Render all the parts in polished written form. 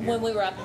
when we were up.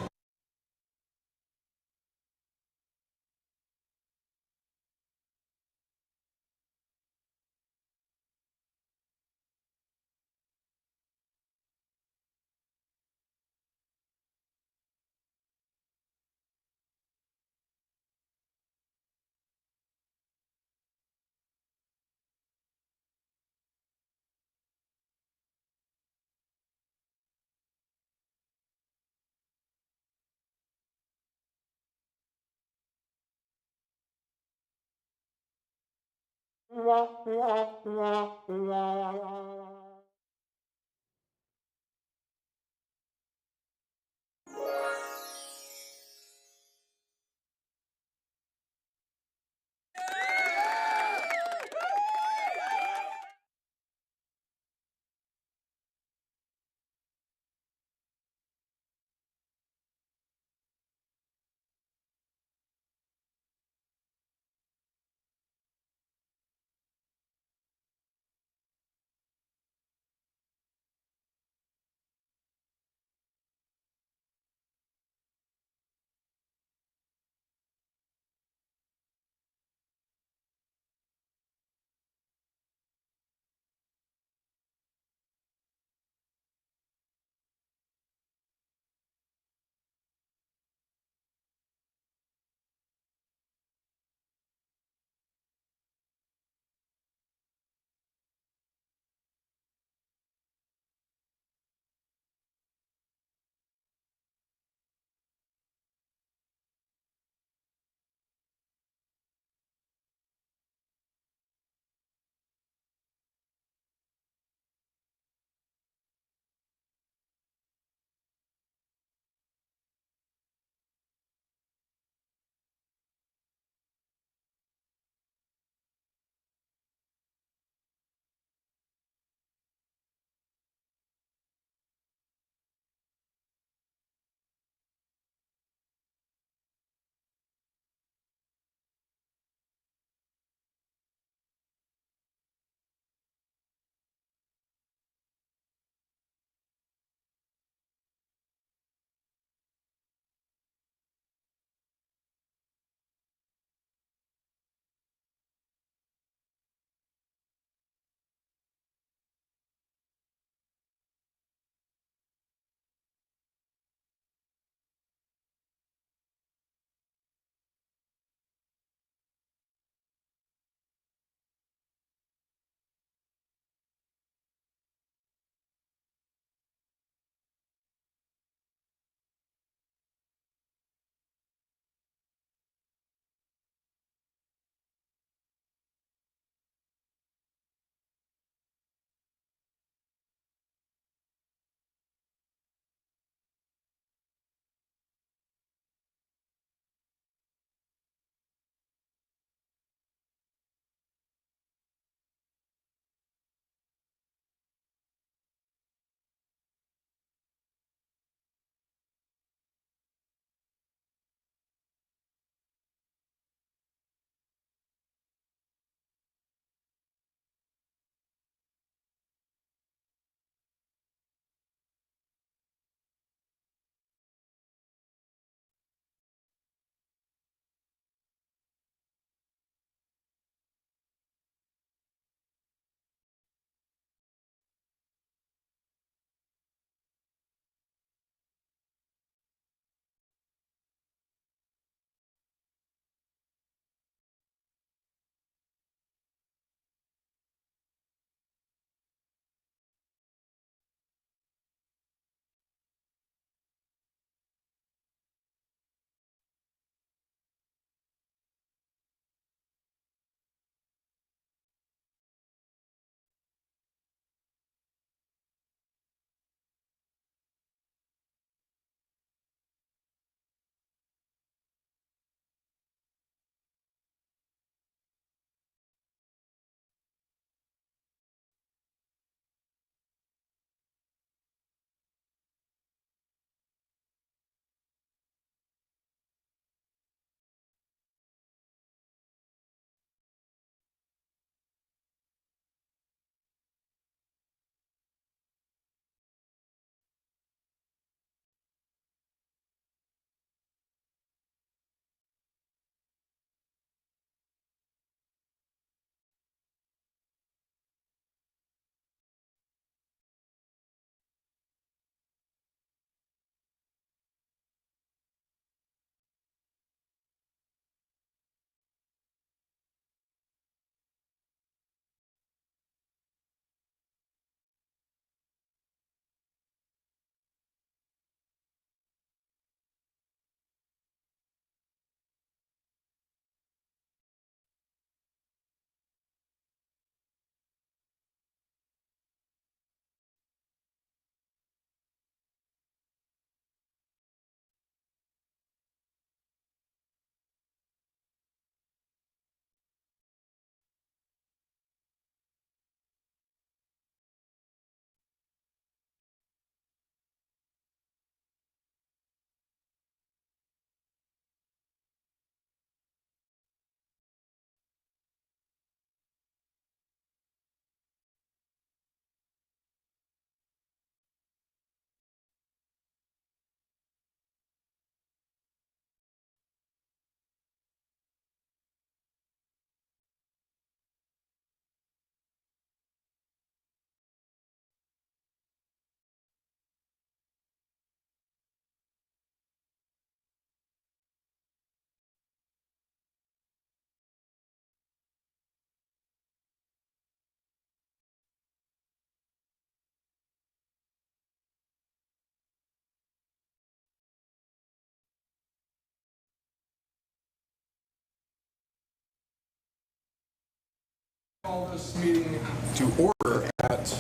Call this meeting to order at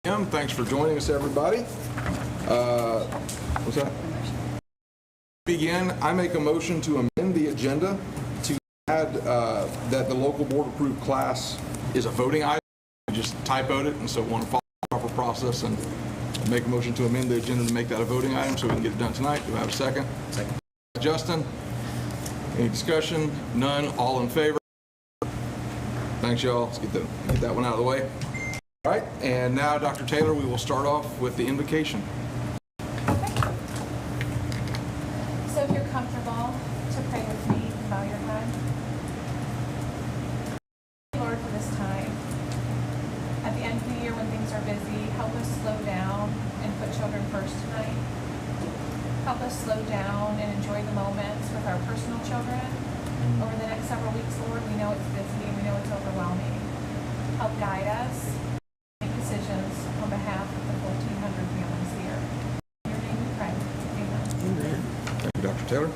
p.m. Thanks for joining us, everybody. What's that? Begin. I make a motion to amend the agenda to add that the local board approved class is a voting item. We just typoed it, and so want to follow the proper process and make a motion to amend the agenda to make that a voting item so we can get it done tonight. Do I have a second? Second. Justin? Any discussion? None. All in favor? Thanks, y'all. Let's get that one out of the way. All right, and now, Dr. Taylor, we will start off with the invocation. So if you're comfortable to pray with me, bow your head. Lord, for this time, at the end of the year when things are busy, help us slow down and put children first tonight. Help us slow down and enjoy the moments with our personal children. Over the next several weeks, Lord, we know it's busy and we know it's overwhelming. Help guide us, make decisions on behalf of the 1,400 families here. In your name we pray. Amen. Amen. Thank you, Dr. Taylor.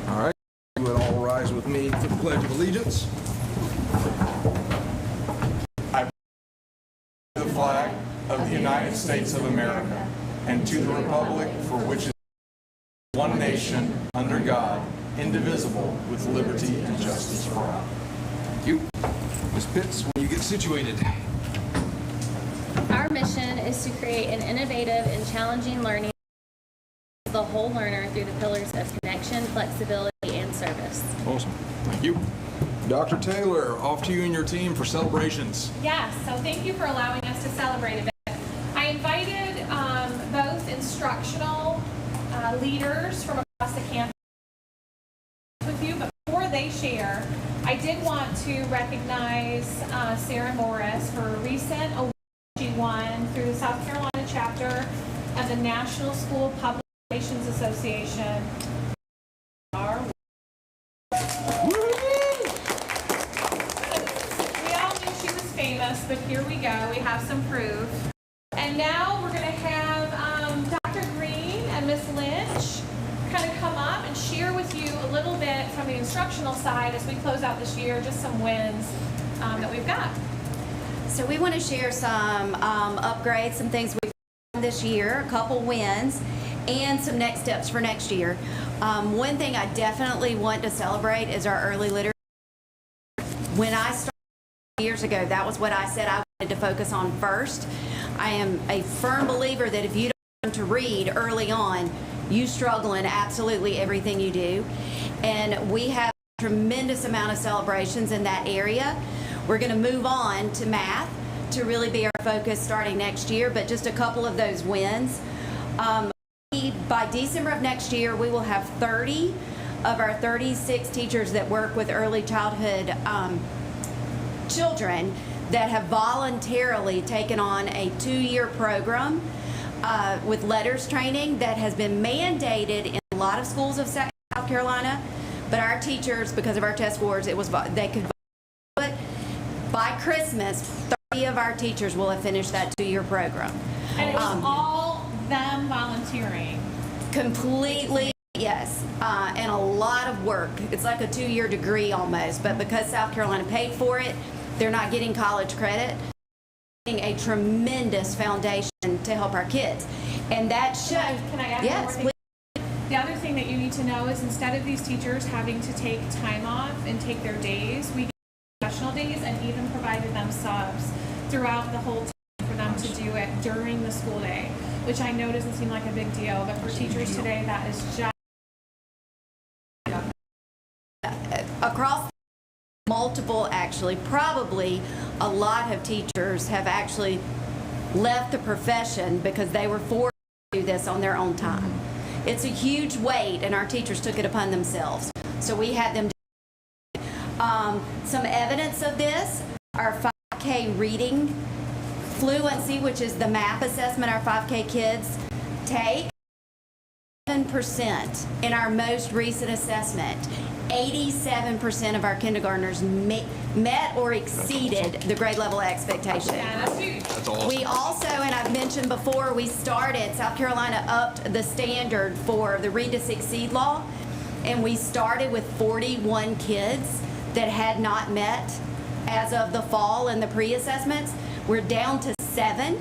All right, you would all rise with me for the Pledge of Allegiance. I pledge the flag of the United States of America and to the republic for which is one nation, under God, indivisible, with liberty and justice for all. Thank you. Ms. Pitts, when you get situated. Our mission is to create an innovative and challenging learning for the whole learner through the pillars of connection, flexibility, and service. Awesome. Thank you. Dr. Taylor, off to you and your team for celebrations. Yes, so thank you for allowing us to celebrate a bit. I invited both instructional leaders from across the campus with you, but before they share, I did want to recognize Sarah Morris for a recent award she won through the South Carolina chapter of the National School Public Relations Association. We all knew she was famous, but here we go. We have some proof. And now we're going to have Dr. Green and Ms. Lynch kind of come up and share with you a little bit from the instructional side as we close out this year, just some wins that we've got. So we want to share some upgrades, some things we've done this year, a couple wins, and some next steps for next year. One thing I definitely want to celebrate is our early literacy. When I started years ago, that was what I said I wanted to focus on first. I am a firm believer that if you don't learn to read early on, you struggle in absolutely everything you do. And we have a tremendous amount of celebrations in that area. We're going to move on to math to really be our focus starting next year, but just a couple of those wins. By December of next year, we will have 30 of our 36 teachers that work with early childhood children that have voluntarily taken on a 2-year program with letters training that has been mandated in a lot of schools of South Carolina, but our teachers, because of our test scores, they could do it. By Christmas, 30 of our teachers will have finished that 2-year program. And it was all them volunteering. Completely, yes, and a lot of work. It's like a 2-year degree almost, but because South Carolina paid for it, they're not getting college credit. They're getting a tremendous foundation to help our kids. And that shows. Can I add yes, one more thing? The other thing that you need to know is instead of these teachers having to take time off and take their days, we gave them professional days and even provided them subs throughout the whole time for them to do it during the school day, which I know doesn't seem like a big deal, but for teachers today, that is just across multiple, actually, probably a lot of teachers have actually left the profession because they were forced to do this on their own time. It's a huge weight, and our teachers took it upon themselves. So we had them do some evidence of this. Our 5K reading fluency, which is the MAP assessment our 5K kids take, 7% in our most recent assessment. 87% of our kindergartners met or exceeded the grade level expectation. yeah, that's huge. That's awesome. We also, and I've mentioned before, South Carolina upped the standard for the Read to Succeed law, and we started with 41 kids that had not met as of the fall and the pre-assessments. We're down to 7,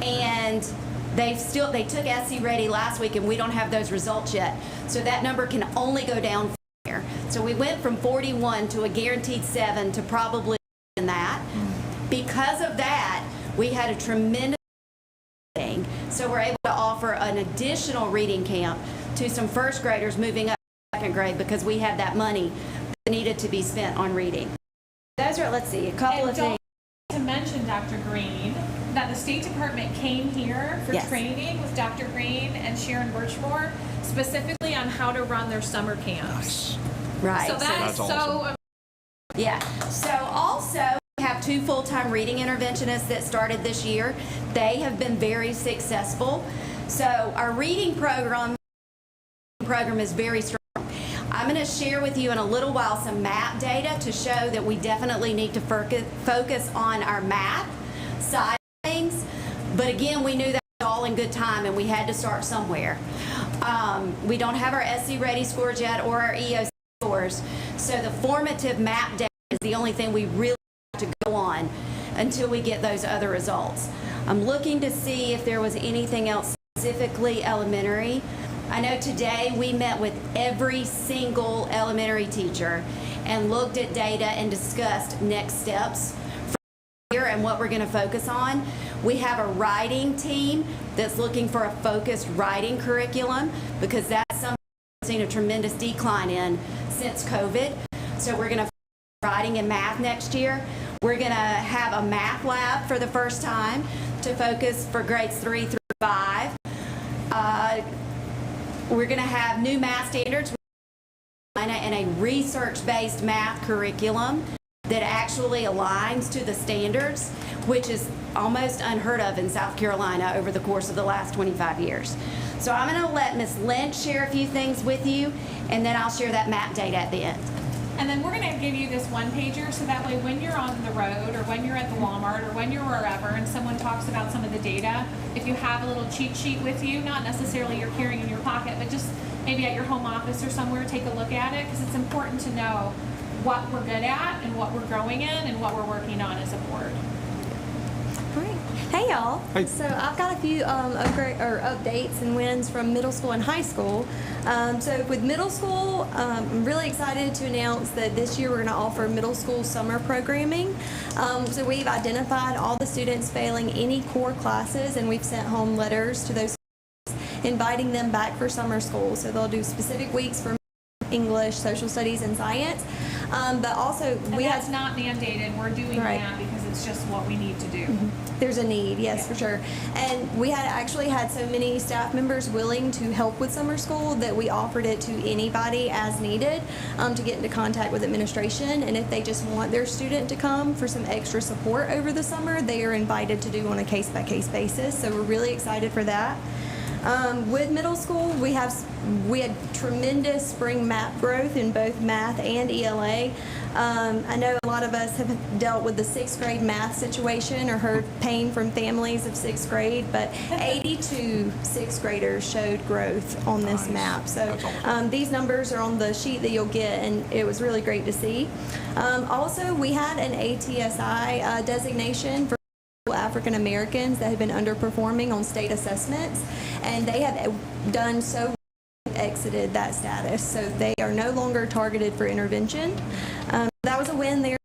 and they took SC Ready last week, and we don't have those results yet. So that number can only go down from there. So we went from 41 to a guaranteed 7 to probably in that. Because of that, we had a tremendous thing. So we're able to offer an additional reading camp to some first graders moving up to second grade because we had that money that needed to be spent on reading. Those are, let's see, a couple And of don't things. to mention, Dr. Green, that the State Department came here for Yes. training with Dr. Green and Sharon Birchmore, specifically on how to run their summer camps. Right. So that is That's so Yeah. So also we have 2 full-time reading interventionists that started this year. They have been very successful. So our reading program is very strong. I'm going to share with you in a little while some math data to show that we definitely need to focus on our math side of things. But again, we knew that was all in good time and we had to start somewhere. We don't have our SC Ready scores yet or our EOC scores. So the formative map data is the only thing we really have to go on until we get those other results. I'm looking to see if there was anything else specifically elementary. I know today we met with every single elementary teacher and looked at data and discussed next steps for here and what we're going to focus on. We have a writing team that's looking for a focused writing curriculum because that's something we've seen a tremendous decline in since COVID. So we're going to focus on writing and math next year. We're going to have a math lab for the first time to focus for grades 3 through 5. We're going to have new math standards and a research-based math curriculum that actually aligns to the standards, which is almost unheard of in South Carolina over the course of the last 25 years. So I'm going to let Ms. Lynch share a few things with you, and then I'll share that map data at the end. And then we're going to give you this one pager so that way when you're on the road or when you're at the Walmart or when you're wherever and someone talks about some of the data, if you have a little cheat sheet with you, not necessarily you're carrying in your pocket, but just maybe at your home office or somewhere, take a look at it because it's important to know what we're good at and what we're growing in and what we're working on as a board. Great. Hey y'all. Hey. So I've got a few updates and wins from middle school and high school. So with middle school, I'm really excited to announce that this year we're going to offer middle school summer programming. So we've identified all the students failing any core classes and we've sent home letters to those inviting them back for summer school. So they'll do specific weeks for English, social studies, and science. But also And we that's have not mandated. We're doing Right. that because it's just what we need to do. There's a need, yes, Yeah. for sure. And we had actually had so many staff members willing to help with summer school that we offered it to anybody as needed to get into contact with administration. And if they just want their student to come for some extra support over the summer, they are invited to do on a case-by-case basis. So we're really excited for that. With middle school, we had tremendous spring map growth in both math and ELA. I know a lot of us have dealt with the 6th grade math situation or heard pain from families of 6th grade, but 82 6th graders showed growth on this Nice. map. So That's awesome. these numbers are on the sheet that you'll get, and it was really great to see. Also, we had an ATSI designation for African Americans that had been underperforming on state assessments, and they have done so well, exited that status, so they are no longer targeted for intervention. That was a win there.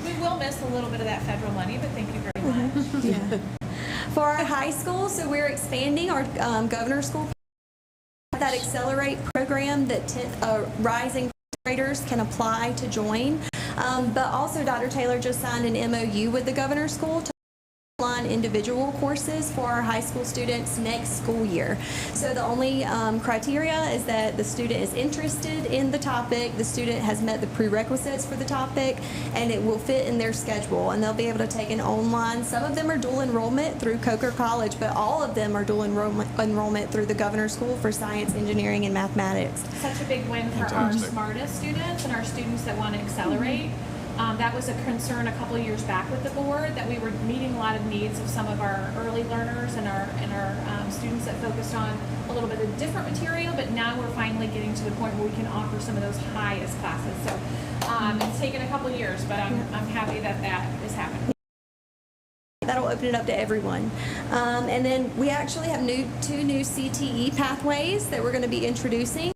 We will miss a little bit of that federal money, but thank you very much. For our high school, so we're expanding our governor's school, that Accelerate program that rising graders can apply to join. But also Dr. Taylor just signed an MOU with the governor's school to online individual courses for our high school students next school year. So the only criteria is that the student is interested in the topic, the student has met the prerequisites for the topic, and it will fit in their schedule. And they'll be able to take an online, some of them are dual enrollment through Coker College, but all of them are dual enrollment through the governor's school for science, engineering, and mathematics. Such a big win for our Fantastic. smartest students and our students that want to accelerate. That was a concern a couple of years back with the board, that we were meeting a lot of needs of some of our early learners and our students that focused on a little bit of different material, but now we're finally getting to the point where we can offer some of those highest classes. So it's taken a couple years, but I'm happy that that is happening. That'll open it up to everyone. And then we actually have two new CTE pathways that we're going to be introducing.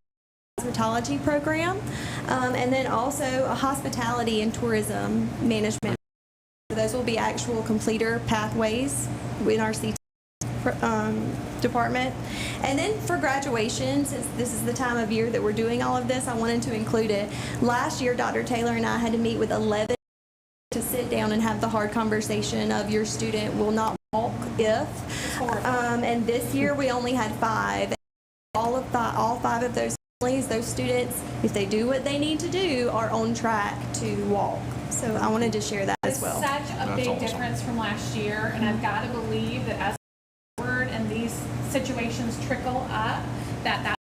Cosmetology program, and then also a hospitality and tourism management. Those will be actual completer pathways in our CTE department. And then for graduation, since this is the time of year that we're doing all of this, I wanted to include it. Last year, Dr. Taylor and I had to meet with 11 to sit down and have the hard conversation of your student will not walk if. And this year we only had 5. All 5 of those families, those students, if they do what they need to do, are on track to walk. So I wanted to share that as well. It's such a big difference from last year, and I've got to believe that as forward and these situations trickle up, that will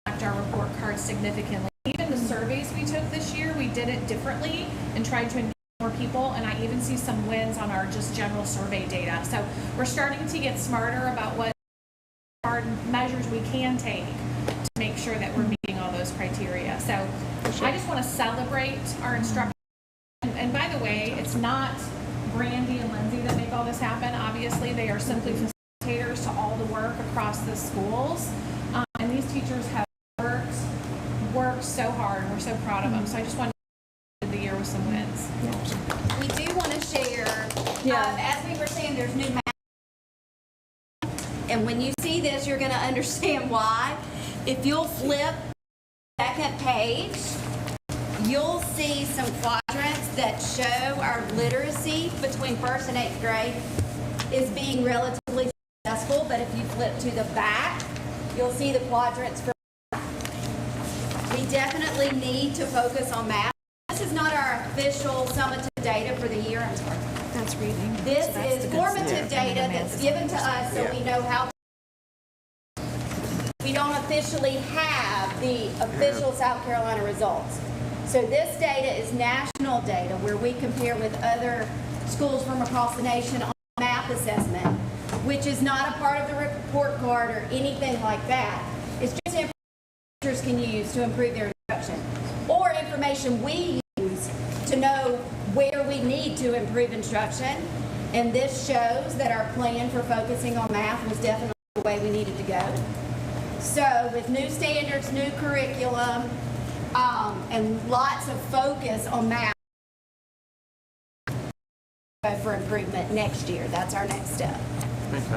affect our report cards significantly. Even the surveys we took this year, we did it differently and tried to engage more people, and I even see some wins on our just general survey data. So we're starting to get smarter about what hard measures we can take to make sure that we're meeting all those criteria. So I just want to celebrate our instructors. And by the way, it's not Brandy and Lindsay that make all this happen. Obviously, they are simply facilitators to all the work across the schools. And these teachers have worked so hard. We're so proud of them. So I just want to end the year with some wins. We do want to share, as we were saying, there's new math. And when you see this, you're going to understand why. If you'll flip the second page, you'll see some quadrants that show our literacy between 1st and 8th grade is being relatively successful. But if you flip to the back, you'll see the quadrants for math. We definitely need to focus on math. This is not our official summative data for the year. I'm sorry. That's reading. This is formative data that's given to us so we know how. We don't officially have the official South Carolina results. So this data is national data where we compare with other schools from across the nation on math assessment, which is not a part of the report card or anything like that. It's just information teachers can use to improve their instruction, or information we use to know where we need to improve instruction. And this shows that our plan for focusing on math was definitely the way we needed to go. So with new standards, new curriculum, and lots of focus on math for improvement next year. That's our next step.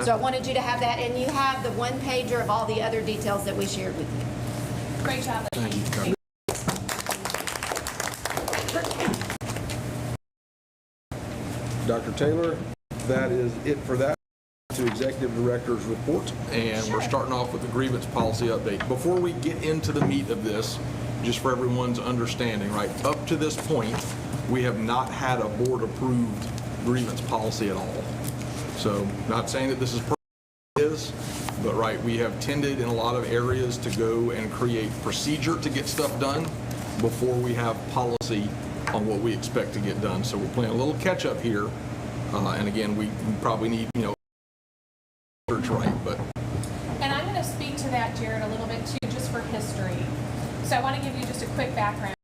So I wanted you to have that, and you have the one pager of all the other details that we shared with you. Great job. Thank you. Dr. Taylor, that is it for that. To Executive Director's report, and we're starting off with the grievance policy update. Before we get into the meat of this, just for everyone's understanding, right, up to this point, we have not had a board-approved grievance policy at all. So, not saying that this is perfect, but right, we have tended in a lot of areas to go and create procedure to get stuff done before we have policy on what we expect to get done. So we're playing a little catch-up here, and again, we probably need, right, but. And I'm going to speak to that, Jared, a little bit too, just for history. So I want to give you just a quick background.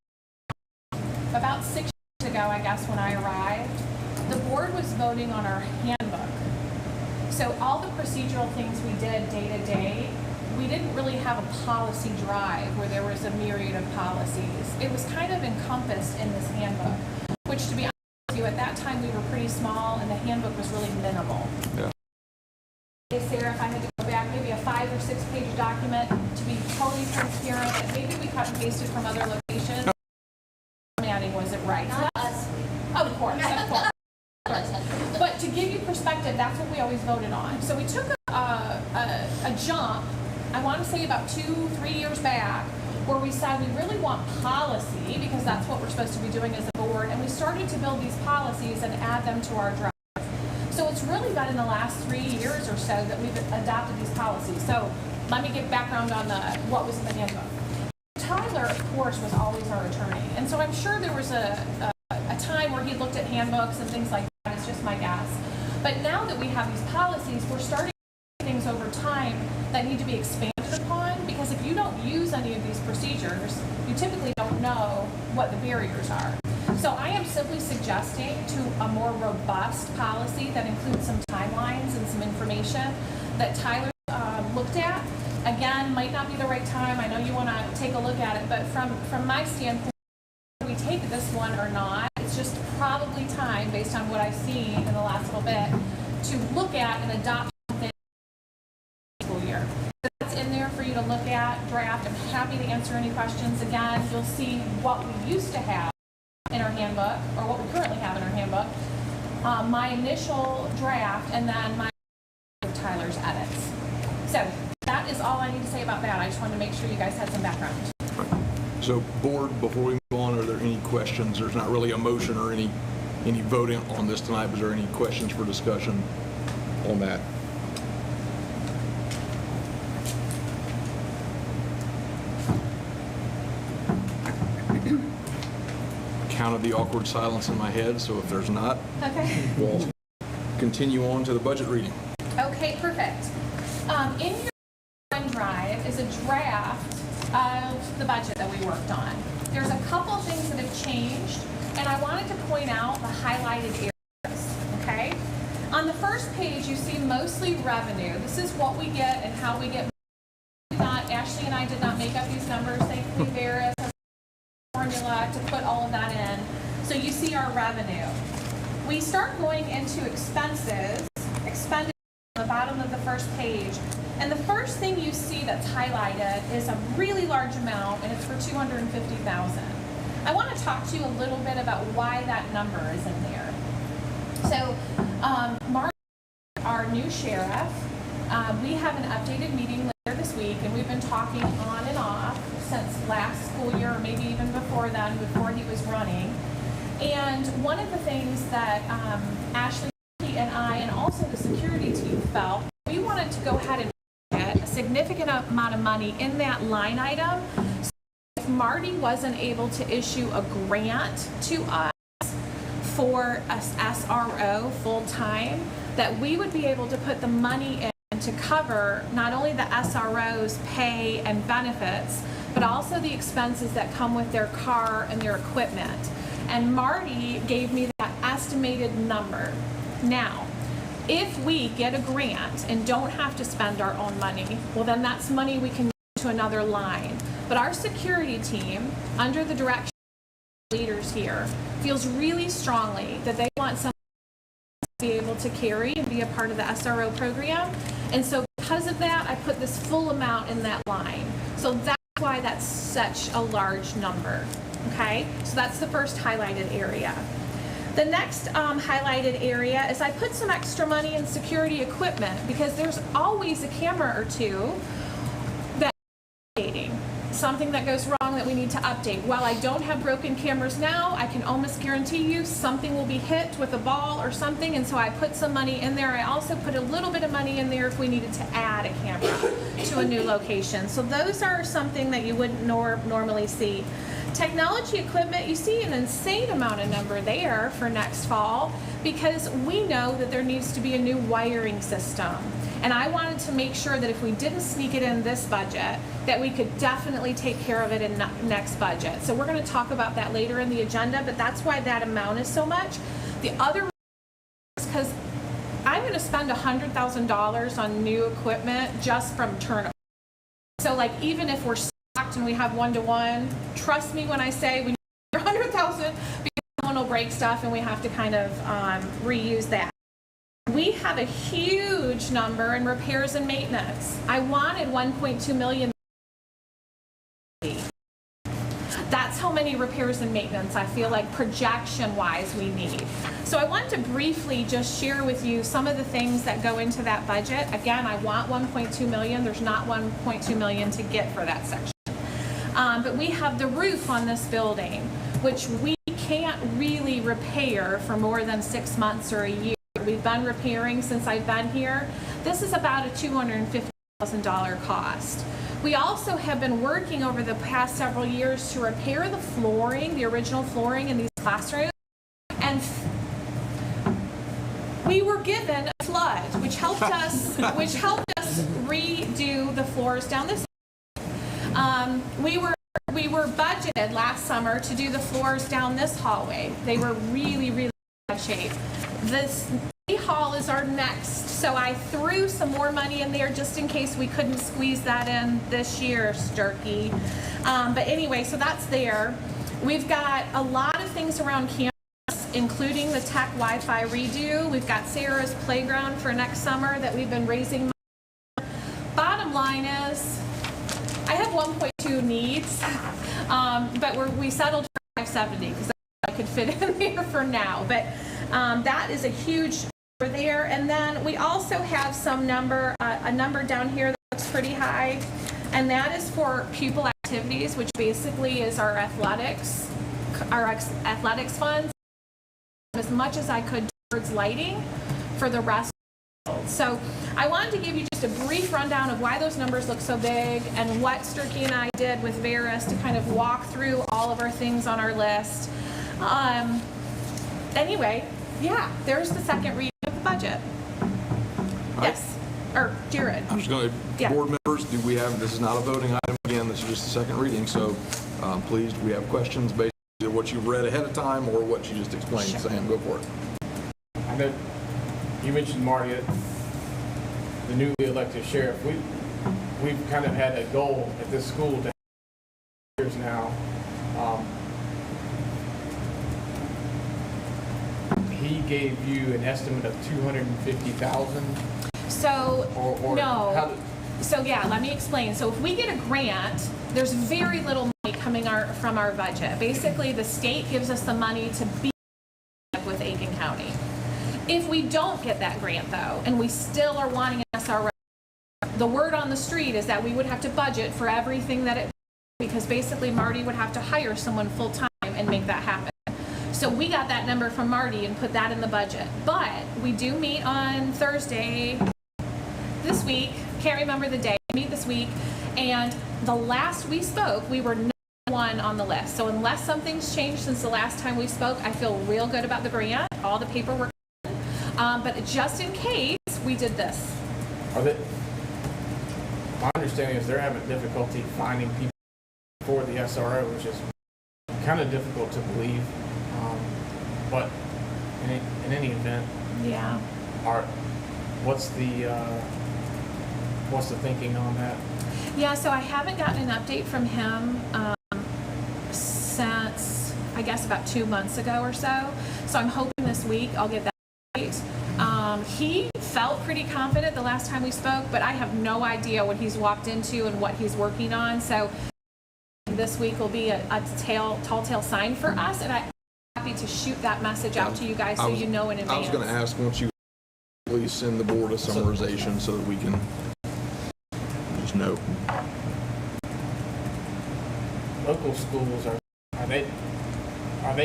About 6 years ago, I guess, when I arrived, the board was voting on our handbook. So all the procedural things we did day to day, we didn't really have a policy drive where there was a myriad of policies. It was kind of encompassed in this handbook, which, to be honest with you, at that time we were pretty small and the handbook was really minimal. Yeah. Sarah, if I had to go back, maybe a 5 or 6 page document to be totally transparent, that maybe we cut and pasted from other locations. Formatting wasn't right. Not us. Of course. But to give you perspective, that's what we always voted on. So we took a jump, I want to say about 2-3 years back, where we said we really want policy, because that's what we're supposed to be doing as a board, and we started to build these policies and add them to our drive. So it's really been in the last 3 years or so that we've adopted these policies. So let me give background on what was in the handbook. Tyler, of course, was always our attorney. And so I'm sure there was a time where he looked at handbooks and things like that. It's just my guess. But now that we have these policies, we're starting to do things over time that need to be expanded upon, because if you don't use any of these procedures, you typically don't know what the barriers are. So I am simply suggesting to a more robust policy that includes some timelines and some information that Tyler looked at. Again, might not be the right time. I know you want to take a look at it, but from my standpoint, whether we take this one or not, it's just probably time, based on what I've seen in the last little bit, to look at and adopt something school year. That's in there for you to look at, draft. I'm happy to answer any questions. Again, you'll see what we used to have in our handbook, or what we currently have in our handbook, my initial draft, and then my Tyler's edits. So that is all I need to say about that. I just wanted to make sure you guys had some background. So board, before we move on, are there any questions? There's not really a motion or any voting on this tonight. Was there any questions for discussion on that? Counted the awkward silence in my head, so if there's not, Okay. we'll continue on to the budget reading. Okay, perfect. In your OneDrive is a draft of the budget that we worked on. There's a couple things that have changed, and I wanted to point out the highlighted areas, okay? On the first page, you see mostly revenue. This is what we get and how we get. Ashley and I did not make up these numbers. Thankfully, Veris has a formula to put all of that in. So you see our revenue. We start going into expenses, expenditures on the bottom of the first page. And the first thing you see that's highlighted is a really large amount, and it's for $250,000. I want to talk to you a little bit about why that number is in there. So, Mark, our new sheriff, we have an updated meeting later this week, and we've been talking on and off since last school year, or maybe even before then, before he was running. And one of the things that Ashley and I, and also the security team, felt, we wanted to go ahead and get a significant amount of money in that line item. So if Marty wasn't able to issue a grant to us for a SRO full-time, that we would be able to put the money in to cover not only the SRO's pay and benefits, but also the expenses that come with their car and their equipment. And Marty gave me that estimated number. Now, if we get a grant and don't have to spend our own money, well, then that's money we can move to another line. But our security team, under the direction of leaders here, feels really strongly that they want someone to be able to carry and be a part of the SRO program. And so because of that, I put this full amount in that line. So that's why that's such a large number. Okay, so that's the first highlighted area. The next highlighted area is I put some extra money in security equipment, because there's always a camera or two that's updating, something that goes wrong that we need to update. While I don't have broken cameras now, I can almost guarantee you something will be hit with a ball or something, and so I put some money in there. I also put a little bit of money in there if we needed to add a camera to a new location. So those are something that you wouldn't normally see. Technology equipment, you see an insane amount of number there for next fall, because we know that there needs to be a new wiring system. And I wanted to make sure that if we didn't sneak it in this budget, that we could definitely take care of it in next budget. So we're going to talk about that later in the agenda, but that's why that amount is so much. The other is because I'm going to spend $100,000 on new equipment just from turnover. So like, even if we're and we have one-to-one, trust me when I say we need $100,000, because someone will break stuff and we have to kind of reuse that. We have a huge number in repairs and maintenance. I wanted 1.2 million. That's how many repairs and maintenance I feel like projection-wise we need. So I want to briefly just share with you some of the things that go into that budget. Again, I want 1.2 million. There's not 1.2 million to get for that section. But we have the roof on this building, which we can't really repair for more than 6 months or a year. We've been repairing since I've been here. This is about a $250,000 cost. We also have been working over the past several years to repair the flooring, the original flooring in these classrooms. And we were given a flood, which helped us redo the floors down this. We were budgeted last summer to do the floors down this hallway. They were really, really bad shape. This hall is our next, so I threw some more money in there just in case we couldn't squeeze that in this year, Sturkey. But anyway, so that's there. We've got a lot of things around campus, including the tech Wi-Fi redo. We've got Sarah's playground for next summer that we've been raising money. Bottom line is, I have 1.2 needs, but we settled for 570 because I could fit in there for now. But that is a huge number there. And then we also have some number, a number down here that looks pretty high, and that is for pupil activities, which basically is our athletics funds, as much as I could towards lighting for the rest. So I wanted to give you just a brief rundown of why those numbers look so big and what Sturkey and I did with Veris to kind of walk through all of our things on our list. Anyway, yeah, there's the second reading of the budget. Yes, or Jared. I'm just going to, Yeah. board members, do we have, this is not a voting item again, this is just a second reading, so please, do we have questions based on either what you've read ahead of time or what you just explained? Sure. Sam, go for it. I know you mentioned Marty, the newly elected sheriff. We've kind of had a goal at this school to have years now. He gave you an estimate of 250,000. So, Or no. how did- So yeah, let me explain. So if we get a grant, there's very little money coming from our budget. Basically, the state gives us the money to be with Aiken County. If we don't get that grant though, and we still are wanting an SRO, the word on the street is that we would have to budget for everything that it, because basically Marty would have to hire someone full-time and make that happen. So we got that number from Marty and put that in the budget. But we do meet on Thursday this week. Can't remember the day. We meet this week. And the last we spoke, we were number one on the list. So unless something's changed since the last time we spoke, I feel real good about the grant, all the paperwork. But just in case, we did this. My understanding is they're having difficulty finding people for the SRO, which is kind of difficult to believe. But in any event, Yeah. what's the thinking on that? Yeah, so I haven't gotten an update from him since, I guess, about 2 months ago or so. So I'm hoping this week I'll get that update. He felt pretty confident the last time we spoke, but I have no idea what he's walked into and what he's working on. So this week will be a tall tale sign for us, and I'm happy to shoot that message out to you guys so you know in advance. I was going to ask, once you please send the board a summarization so that we can just know. Local schools are they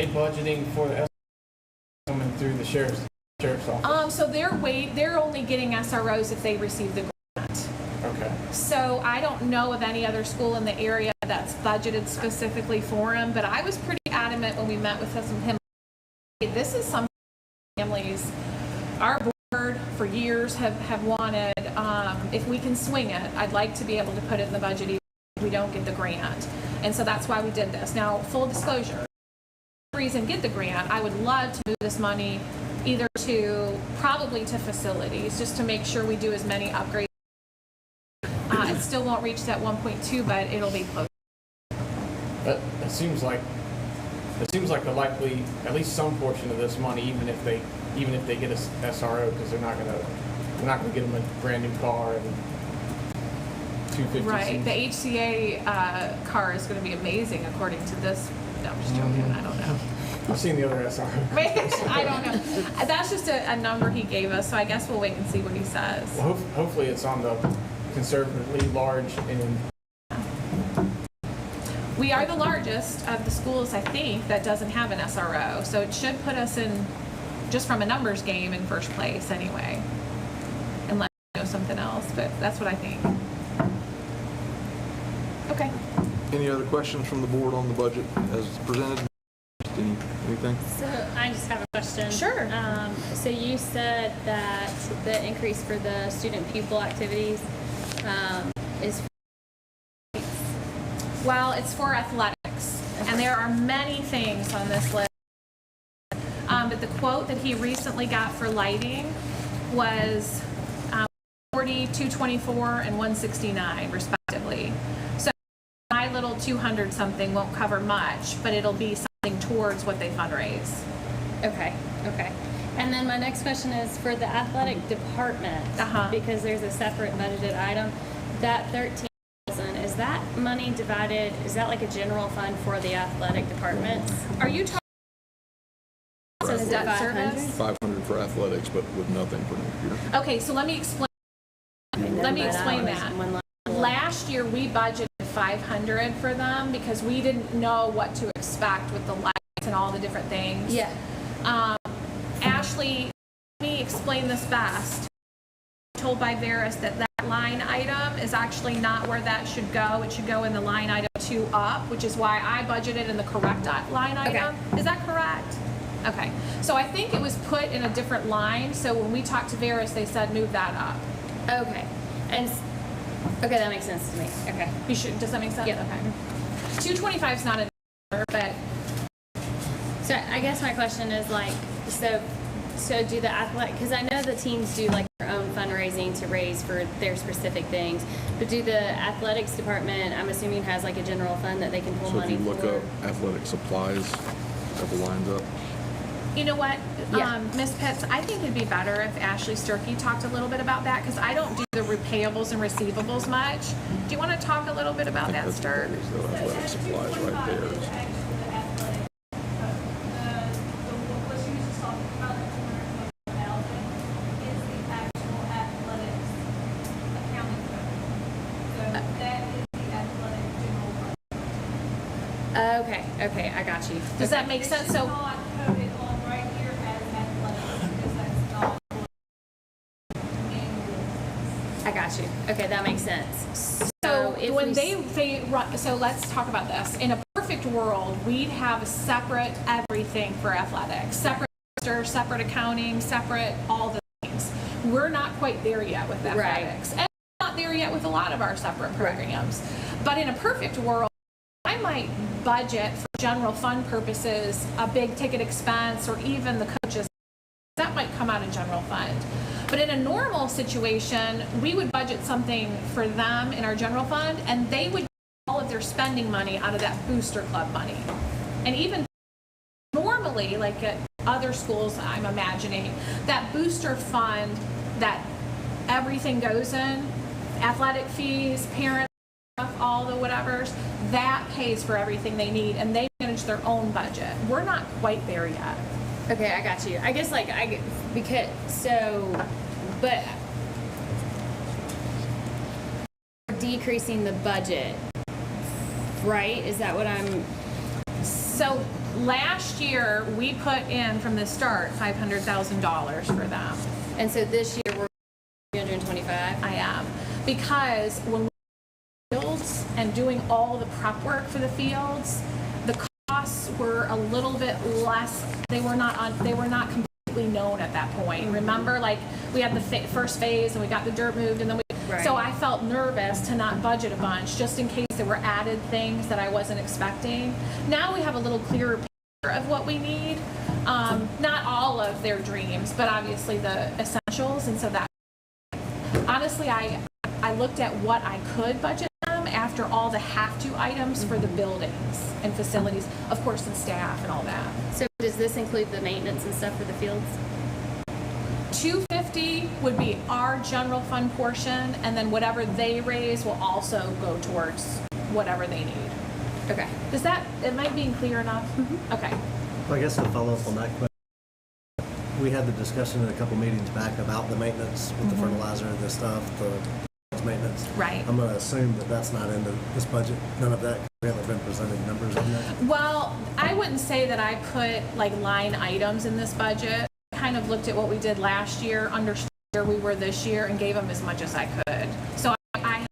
budgeting for the SRO coming through the sheriff's office? So they're only getting SROs if they receive the grant. Okay. So I don't know of any other school in the area that's budgeted specifically for him, but I was pretty adamant when we met with him. This is something families, our board for years have wanted. If we can swing it, I'd like to be able to put it in the budget even if we don't get the grant. And so that's why we did this. Now, full disclosure, reason get the grant, I would love to move this money either probably to facilities, just to make sure we do as many upgrades. It still won't reach that 1.2, but it'll be close. It seems like the likely, at least some portion of this money, even if they get a SRO, because they're not gonna get them a brand new car and 250. Right. The HCA car is going to be amazing, according to this. No, I'm just joking. I don't know. I've seen the other SRO. I don't know. That's just a number he gave us, so I guess we'll wait and see what he says. Well, hopefully it's on the conservatively large end. We are the largest of the schools, I think, that doesn't have an SRO, so it should put us in, just from a numbers game, in first place anyway. Unless you know something else, but that's what I think. Okay. Any other questions from the board on the budget as presented? Anything? So I just have a question. Sure. So you said that the increase for the student pupil activities is Well, it's for athletics. And there are many things on this list. But the quote that he recently got for lighting was 40, 224, and 169 respectively. So my little 200 something won't cover much, but it'll be something towards what they fundraise. Okay, okay. And then my next question is for the athletic department, because there's a separate budgeted item, that 13,000, is that money divided, is that like a general fund for the athletic departments? Are you talking So is it debt 500? service? 500 for athletics, but with nothing for next year. Okay, so let me explain that. One line. Last year, we budgeted 500 for them because we didn't know what to expect with the lights and all the different things. Yeah. Ashley, let me explain this best. Told by Veris that line item is actually not where that should go. It should go in the line item 2 up, which is why I budgeted in the correct line item. Is that correct? Okay. So I think it was put in a different line. So when we talked to Veris, they said move that up. Okay. And okay, that makes sense to me. Okay. You should. Does that make sense? Yep. Okay. 225 is not a number, but So I guess my question is like, so do the athletic, because I know the teams do like their own fundraising to raise for their specific things, but do the athletics department, I'm assuming, has like a general fund that they can pull So if money you look for? up athletic supplies, couple lines up. you know what, Yeah. Ms. Pitts, I think it'd be better if Ashley Sturkey talked a little bit about that because I don't do the repayables and receivables much. Do you want to talk a little bit about that, Sturk? Athletic supplies right there. Okay, okay, I got you. Does that make sense? So, I got you. Okay, that makes sense. so if when we they run, so let's talk about this. In a perfect world, we'd have a separate everything for athletics, separate roster, separate accounting, separate all the things. We're not quite there yet with athletics. And we're not there yet with a lot of our separate programs. But in a perfect world, I might budget for general fund purposes a big ticket expense or even the coaches. That might come out of general fund. But in a normal situation, we would budget something for them in our general fund and they would get all of their spending money out of that booster club money. And even normally, like at other schools, I'm imagining, that booster fund that everything goes in, athletic fees, parent all the whatevers, that pays for everything they need and they manage their own budget. We're not quite there yet. Okay, I got you. I guess like but decreasing the budget, right? Is that what I'm? So last year we put in from the start $500,000 for them. And so this year we're 325. I am because when we fields and doing all the prep work for the fields, the costs were a little bit less. They were not completely known at that point. Remember, like we had the first phase and we got the dirt moved and then Right. So I felt nervous to not budget a bunch just in case there were added things that I wasn't expecting. Now we have a little clearer picture of what we need. Not all of their dreams, but obviously the essentials. And so that honestly, I looked at what I could budget them after all the have-to items for the buildings and facilities, of course, and staff and all that. So does this include the maintenance and stuff for the fields? $250 would be our general fund portion, and then whatever they raise will also go towards whatever they need. Okay. Am I being clear enough? Mm-hmm. Okay. Well, I guess I'll follow up on that question. We had the discussion in a couple meetings back about the maintenance with the fertilizer and this stuff, the maintenance. Right. I'm going to assume that that's not into this budget. None of that, we haven't been presented numbers on that. Well, I wouldn't say that I put like line items in this budget. I kind of looked at what we did last year, understood where we were this year, and gave them as much as I could. So I have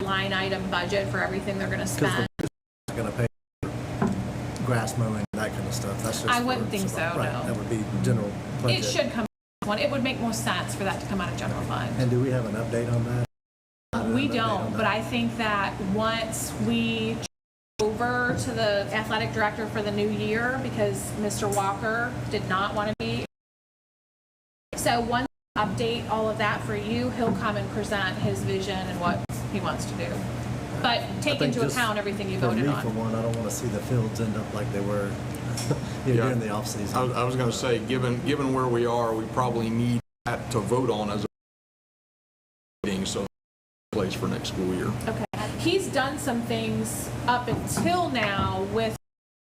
a line item budget for everything they're going to Because spend. the going to pay for grass mowing, that kind of stuff. That's just I wouldn't for think so, right, no. That would be general budget. It should come out of one. It would make more sense for that to come out of general fund. And do we have an update on that? We don't, but I think that once we drove over to the athletic director for the new year because Mr. Walker did not want to be. So once I update all of that for you, he'll come and present his vision and what he wants to do. But take I think into just account everything you voted For me, for on. one, I don't want to see the fields end up like they were Yeah. during the off-season. I was going to say, given where we are, we probably need that to vote on as a meeting, so place for next school year. Okay. He's done some things up until now with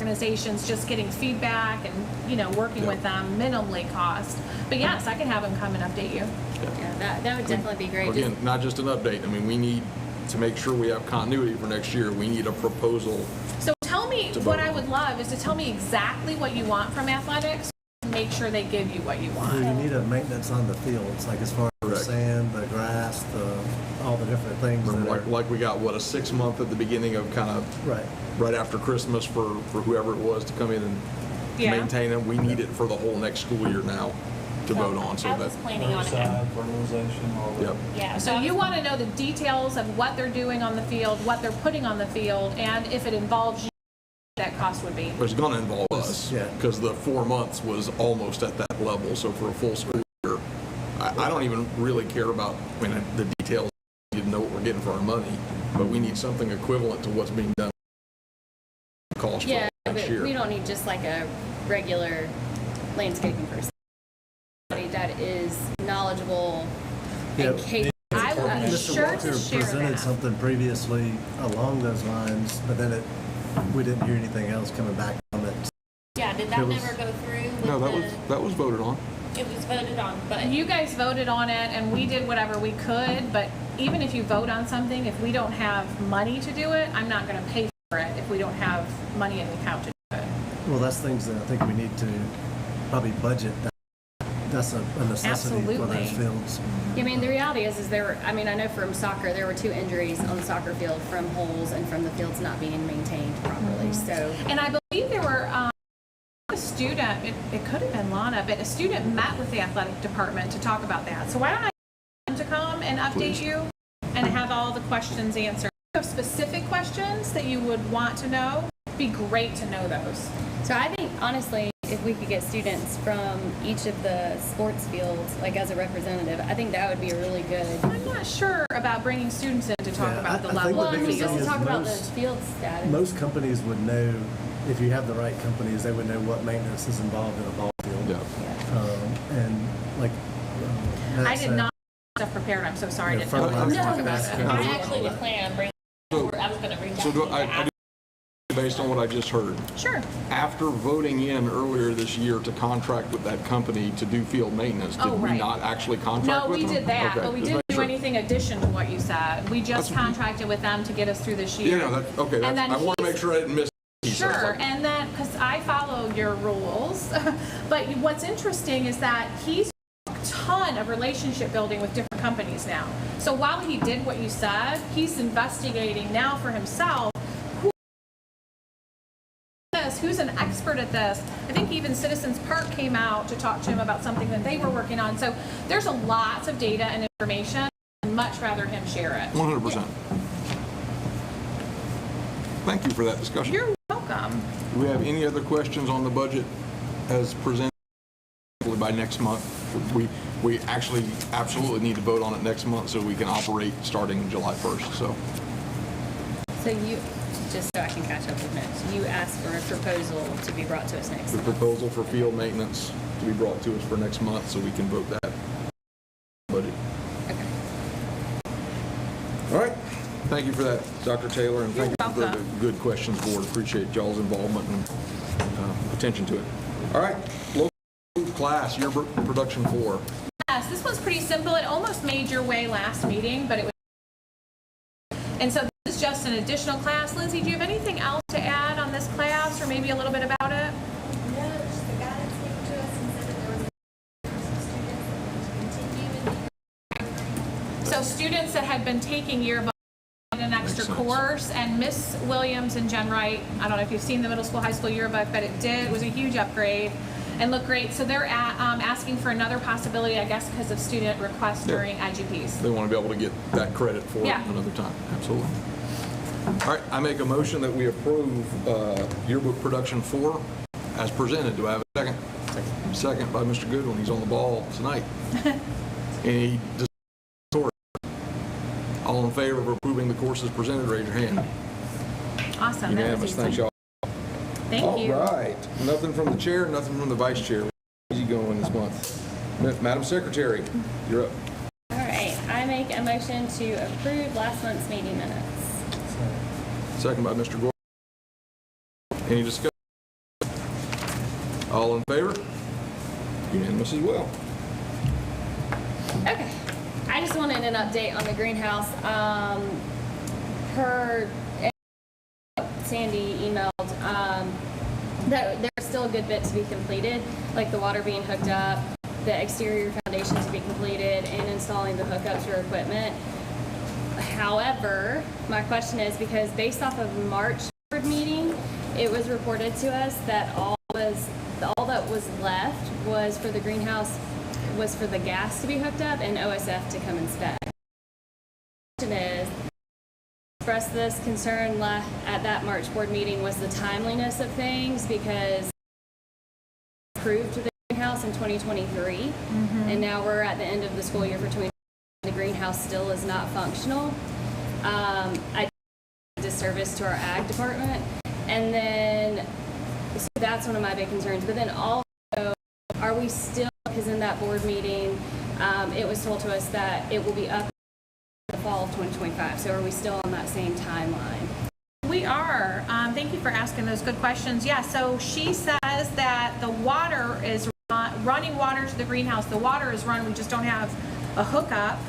organizations, just getting feedback and, working with them, minimally cost. But yes, I can have him come and update you. Yeah, that would definitely be great. Again, not just an update. I mean, we need to make sure we have continuity for next year. We need a proposal. So tell me, To what vote I on. would love is to tell me exactly what you want from athletics, and make sure they give you what you Well, you want. need a maintenance on the fields, like as far as Correct. sand, the grass, all the different things that are. Like we got, what, a 6 month at the beginning of kind of Right. right after Christmas for whoever it was to come in and Yeah. maintain them. We need it for the whole next school year now to vote on, so I that, was planning on it. Herbicide, fertilization, all that. yep. Yeah, So you want to know the details of what they're doing on the field, what they're putting on the field, and if it involves you, what that cost would be. But it's going to involve us. Yeah. Because the 4 months was almost at that level, so for a full school year, I don't even really care about, the details. We need to know what we're getting for our money, but we need something equivalent to what's being done cost for Yeah, next but year. we don't need just like a regular landscaping person. Somebody that is knowledgeable and Yeah. capable. I will be Mr. sure Walker to share presented that. something previously along those lines, but then we didn't hear anything else coming back from it. Yeah, did It that was- never go through with No, the, that was voted on. it was voted on, but You guys voted on it, and we did whatever we could, but even if you vote on something, if we don't have money to do it, I'm not going to pay for it if we don't have money in the account to do it. Well, that's things that I think we need to probably budget. That's a necessity for Absolutely. those fields. I mean, the reality is there were, I know from soccer, there were 2 injuries on the soccer field from holes and from the fields not being maintained properly, so. And I believe there were a student, it could have been Lana, but a student met with the athletic department to talk about that. So why don't I get them to come and update Please. you and have all the questions answered? If you have specific questions that you would want to know, it'd be great to know those. So I think, honestly, if we could get students from each of the sports fields, like as a representative, I think that would be really good. I'm not sure about bringing students in to talk Yeah, about the I think level the Well, of I mean, biggest just thing to is talk about the most- field status. Most companies would know, if you have the right companies, they would know what maintenance is involved in a ball field. Yeah. And like. Matt I did said, not have stuff prepared. I'm so sorry. I Yeah, didn't know we were fertilizer. talking No, about that's it. I actually did plan on bringing, I was gonna reach out So to you to I ask. do, based on what I just heard, Sure. after voting in earlier this year to contract with that company to do field maintenance, Oh, did we right. not actually contract No, with we them? did that, Okay, but we just didn't make do sure. anything addition to what you said. We just That's- contracted with them to get us through this year. Yeah, no, that's, okay, And that's, then I want to he's- make sure I didn't miss. Sure, and then, because I follow your rules, but what's interesting is that he's a ton of relationship building with different companies now. So while he did what you said, he's investigating now for himself who's an expert at this. I think even Citizens Park came out to talk to him about something that they were working on. So there's a lots of data and information. I'd much rather him share it. 100%. Thank you for that discussion. You're welcome. Do we have any other questions on the budget as presented by next month? We actually absolutely need to vote on it next month so we can operate starting July 1st, so. So you, just so I can catch up with notes, you asked for a proposal to be brought to us next The month. proposal for field maintenance to be brought to us for next month so we can vote that budget. Okay. All right. Thank you for that, Dr. Taylor, and thank you You're for the welcome. good questions, board. Appreciate y'all's involvement and attention to it. All right, local class, year production 4. Yes, this one's pretty simple. It almost made your way last meeting, but it was. And so this is just an additional class. Lindsay, do you have anything else to add on this class or maybe a little bit about it? No, just the guidance came to us and said that there was some students that wanted to continue. So students that had been taking yearbook had an extra Makes sense. course, and Miss Williams and Jen Wright, I don't know if you've seen the middle school, high school yearbook, but it was a huge upgrade and looked great. So they're asking for another possibility, I guess, because of student requests Yeah. during IGPs. They want to be able to get that credit for it Yeah. another time. Absolutely. All right, I make a motion that we approve yearbook production 4 as presented. Do I have a second? Second by Mr. Goodwin. He's on the ball tonight. Any discussion? All in favor of approving the courses presented, raise your hand. Awesome. That was Unanimous. Thanks, easy. y'all. Thank you. All right. Nothing from the chair, nothing from the vice chair. Easy going this month. Madam Secretary, you're up. All right, I make a motion to approve last month's meeting minutes. Second by Mr. Gordon. Any discussion? All in favor? Unanimous as well. Okay, I just wanted an update on the greenhouse. Her Sandy emailed that there's still a good bit to be completed, like the water being hooked up, the exterior foundation to be completed, and installing the hookups for equipment. However, my question is, because based off of March board meeting, it was reported to us that all that was left was for the greenhouse, was for the gas to be hooked up and OSF to come inspect. The question is, expressed this concern at that March board meeting was the timeliness of things, because approved the greenhouse in 2023, and now we're at the end of the school year for 2020. The greenhouse still is not functional. I did disservice to our ag department, and then so that's one of my big concerns. But then also, are we still, because in that board meeting, it was told to us that it will be up in the fall of 2025. So are we still on that same timeline? We are. Thank you for asking those good questions. Yeah, so she says that the water is running water to the greenhouse. The water is run. We just don't have a hookup.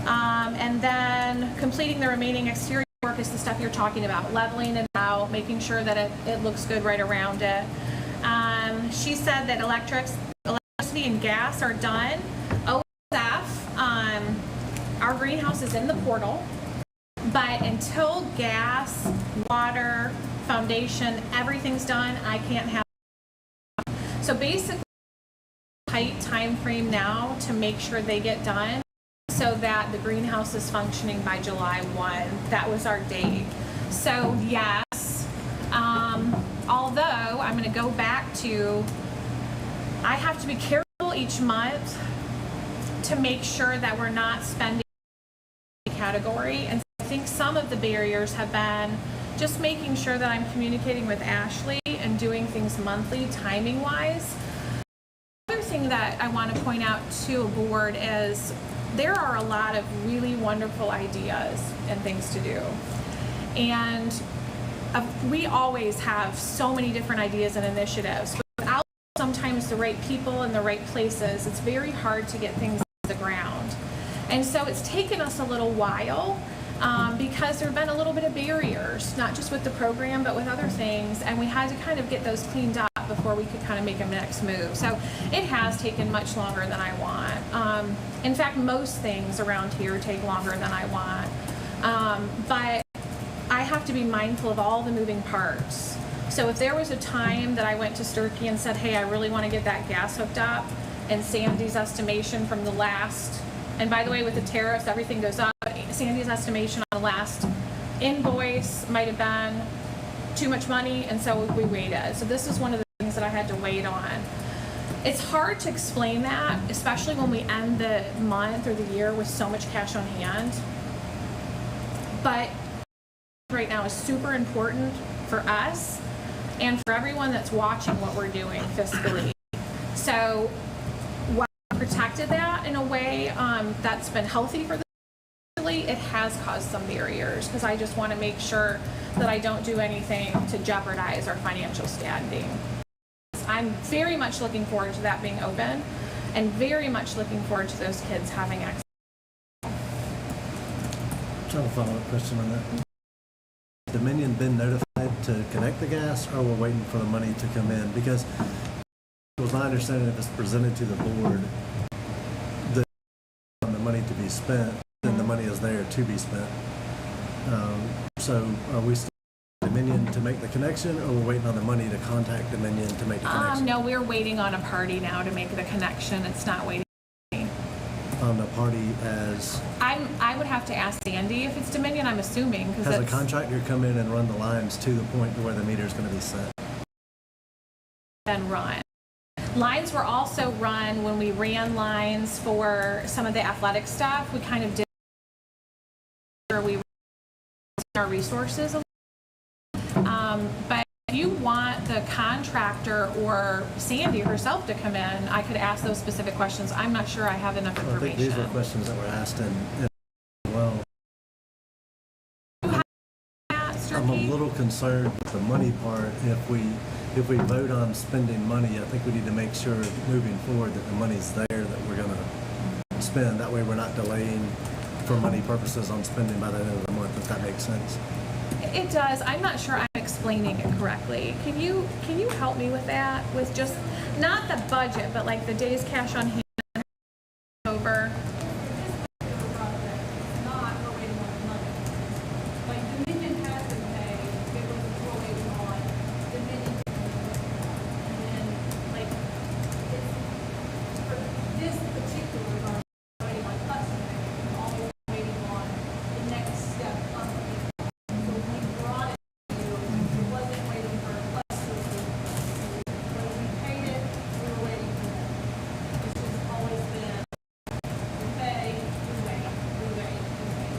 And then completing the remaining exterior work is the stuff you're talking about, leveling it out, making sure that it looks good right around it. She said that electricity and gas are done. OSF, our greenhouse is in the portal, but until gas, water, foundation, everything's done, I can't have. So basically, tight time frame now to make sure they get done so that the greenhouse is functioning by July 1. That was our date. So yes, although I'm going to go back to, I have to be careful each month to make sure that we're not spending category. And I think some of the barriers have been just making sure that I'm communicating with Ashley and doing things monthly, timing wise. Another thing that I want to point out to a board is there are a lot of really wonderful ideas and things to do. And we always have so many different ideas and initiatives, but without sometimes the right people in the right places, it's very hard to get things off the ground. And so it's taken us a little while because there have been a little bit of barriers, not just with the program, but with other things. And we had to kind of get those cleaned up before we could kind of make a next move. So it has taken much longer than I want. In fact, most things around here take longer than I want. But I have to be mindful of all the moving parts. So if there was a time that I went to Sturkey and said, hey, I really want to get that gas hooked up, and Sandy's estimation from the last, and by the way, with the tariffs, everything goes up. Sandy's estimation on the last invoice might have been too much money, and so we waited. So this is one of the things that I had to wait on. It's hard to explain that, especially when we end the month or the year with so much cash on hand. But right now is super important for us and for everyone that's watching what we're doing fiscally. So while I protected that in a way that's been healthy for the fiscally, it has caused some barriers because I just want to make sure that I don't do anything to jeopardize our financial standing. I'm very much looking forward to that being open and very much looking forward to those kids having access. I have a follow-up question on that. Dominion been notified to connect the gas, or we're waiting for the money to come in? Because it was my understanding if it's presented to the board, the money to be spent, then the money is there to be spent. So are we still Dominion to make the connection, or we're waiting on the money to contact Dominion to make the connection? No, we're waiting on a party now to make the connection. It's not waiting. on the party as, I would have to ask Sandy if it's Dominion, I'm assuming, because has a that's. contractor come in and run the lines to the point where the meter's gonna be set? Been run. Lines were also run when we ran lines for some of the athletic stuff. We kind of did where we our resources. But if you want the contractor or Sandy herself to come in, I could ask those specific questions. I'm not sure I have enough Well, I think these were information. questions that were asked in well. Sir I'm a Keith? little concerned with the money part. If we vote on spending money, I think we need to make sure moving forward that the money's there that we're gonna spend. That way we're not delaying for money purposes on spending by the end of the month, if that makes sense. It does. I'm not sure I'm explaining it correctly. Can you help me with that? With just, not the budget, but like the days cash on hand over? Not we're waiting on money. Like Dominion has been paid, it was we're waiting on Dominion. And then like it's for this particular one, we're waiting on us to pay, we're always waiting on the next step of it. So when we brought it to you, it wasn't waiting for us to do it. When we paid it, we were waiting for them. It's just always been we pay, we wait, we wait, we wait.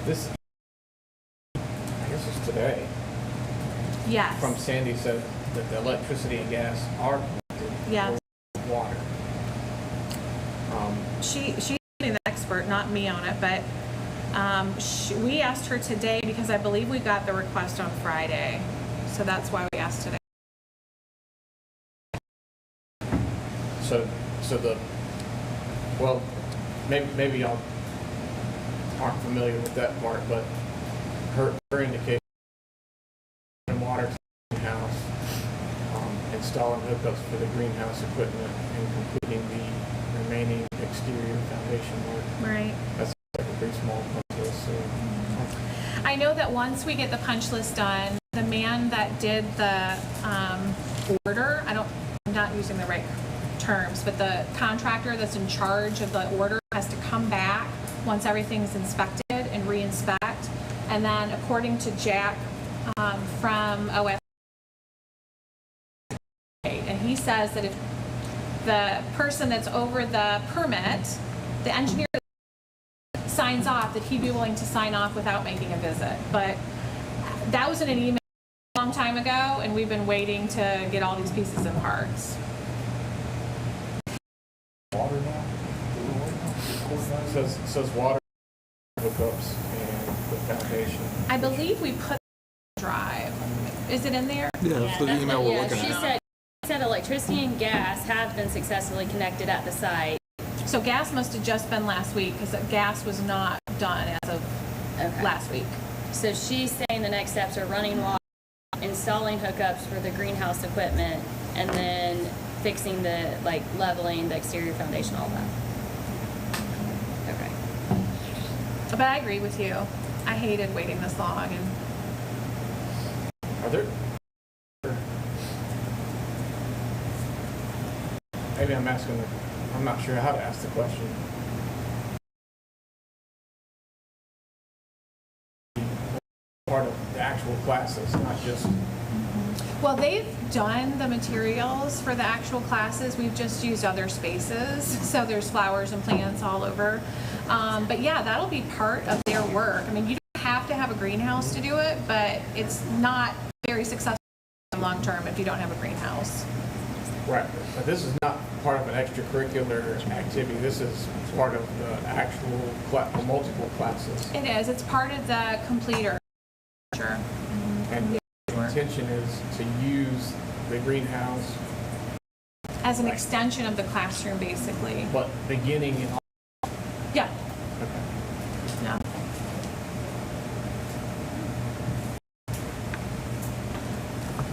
This, I guess it's today, Yes. from Sandy said that the electricity and gas are connected. Yes. for Water. She's the expert, not me on it, but we asked her today because I believe we got the request on Friday. So that's why we asked today. So the, well, maybe y'all aren't familiar with that part, but her indication in water to the greenhouse, installing hookups for the greenhouse equipment and completing the remaining exterior foundation work. Right. That's like a pretty small punch list, so. I know that once we get the punch list done, the man that did the order, I'm not using the right terms, but the contractor that's in charge of the order has to come back once everything's inspected and re-inspect. And then according to Jack from OS, and he says that if the person that's over the permit, the engineer signs off, that he'd be willing to sign off without making a visit. But that was in an email a long time ago, and we've been waiting to get all these pieces and parts. Water now? Says water hookups and the foundation. I believe we put drive. Is it in there? Yeah, that's the That's email what- we're yeah, looking she at. said electricity and gas have been successfully connected at the site. So gas must have just been last week, because gas was not done as of Okay. last week. So she's saying the next steps are running water, installing hookups for the greenhouse equipment, and then fixing the, like, leveling the exterior foundation, all that. Okay. But I agree with you. I hated waiting this long, and Are there? Maybe I'm not sure how to ask the question. Part of the actual classes, not just, well, they've done the materials for the actual classes. We've just used other spaces. So there's flowers and plants all over. But yeah, that'll be part of their work. I mean, you don't have to have a greenhouse to do it, but it's not very successful long term if you don't have a greenhouse. right, but this is not part of an extracurricular activity. This is part of the actual multiple classes. It is. It's part of the completer. Sure. And the intention is to use the greenhouse, As an extension of the classroom, basically. but beginning in. Yeah. Okay. Yeah.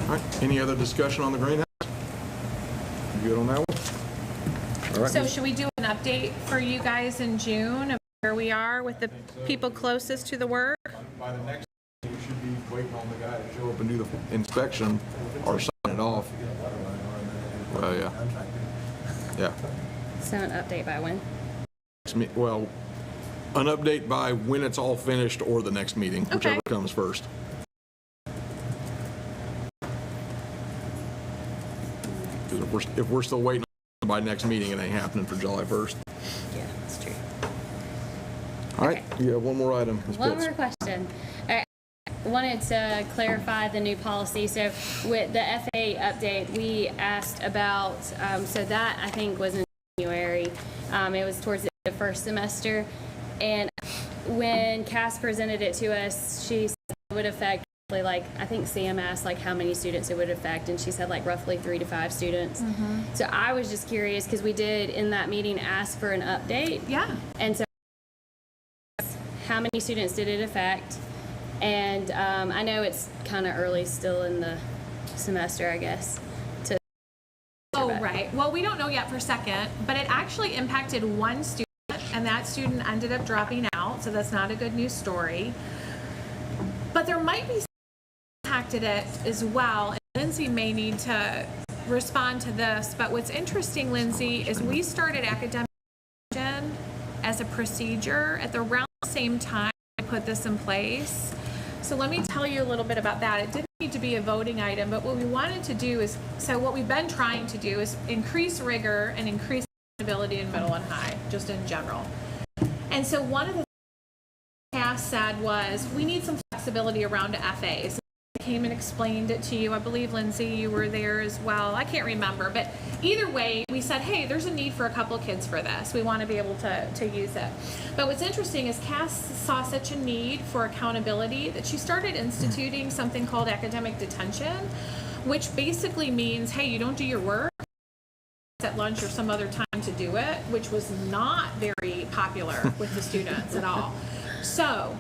All right, any other discussion on the greenhouse? You good on that one? All right. So should we do an update for you guys in June of where we are with the people closest to the work? By the next, we should be waiting on the guy to show up and do the inspection or sign it off. Well, yeah. Yeah. So an update by when? Well, an update by when it's all finished or the next meeting, whichever comes first. Because if we're still waiting by next meeting, it ain't happening for July 1st. Yeah, that's true. All right, you have one more item, Ms. One Pitts. more question. I wanted to clarify the new policy. So with the FA update, we asked about, so that I think was in January. It was towards the first semester. And when Cass presented it to us, she said it would affect roughly, like, I think Sam asked like how many students it would affect, and she said like roughly 3 to 5 students. So I was just curious because we did in that meeting ask for an update. Yeah. And so how many students did it affect? And I know it's kind of early still in the semester, I guess. Oh, right. Well, we don't know yet for second, but it actually impacted one student, and that student ended up dropping out, so that's not a good news story. But there might be impacted it as well, and Lindsay may need to respond to this, but what's interesting, Lindsay, is we started academic as a procedure at the around the same time I put this in place. So let me tell you a little bit about that. It didn't need to be a voting item, but what we wanted to do is, so what we've been trying to do is increase rigor and increase accountability in middle and high, just in general. And so one of the things Cass said was, we need some flexibility around FAs. I came and explained it to you. I believe, Lindsay, you were there as well. I can't remember, but either way, we said, hey, there's a need for a couple kids for this. We want to be able to use it. But what's interesting is Cass saw such a need for accountability that she started instituting something called academic detention, which basically means, hey, you don't do your work at lunch or some other time to do it, which was not very popular with the students at all. So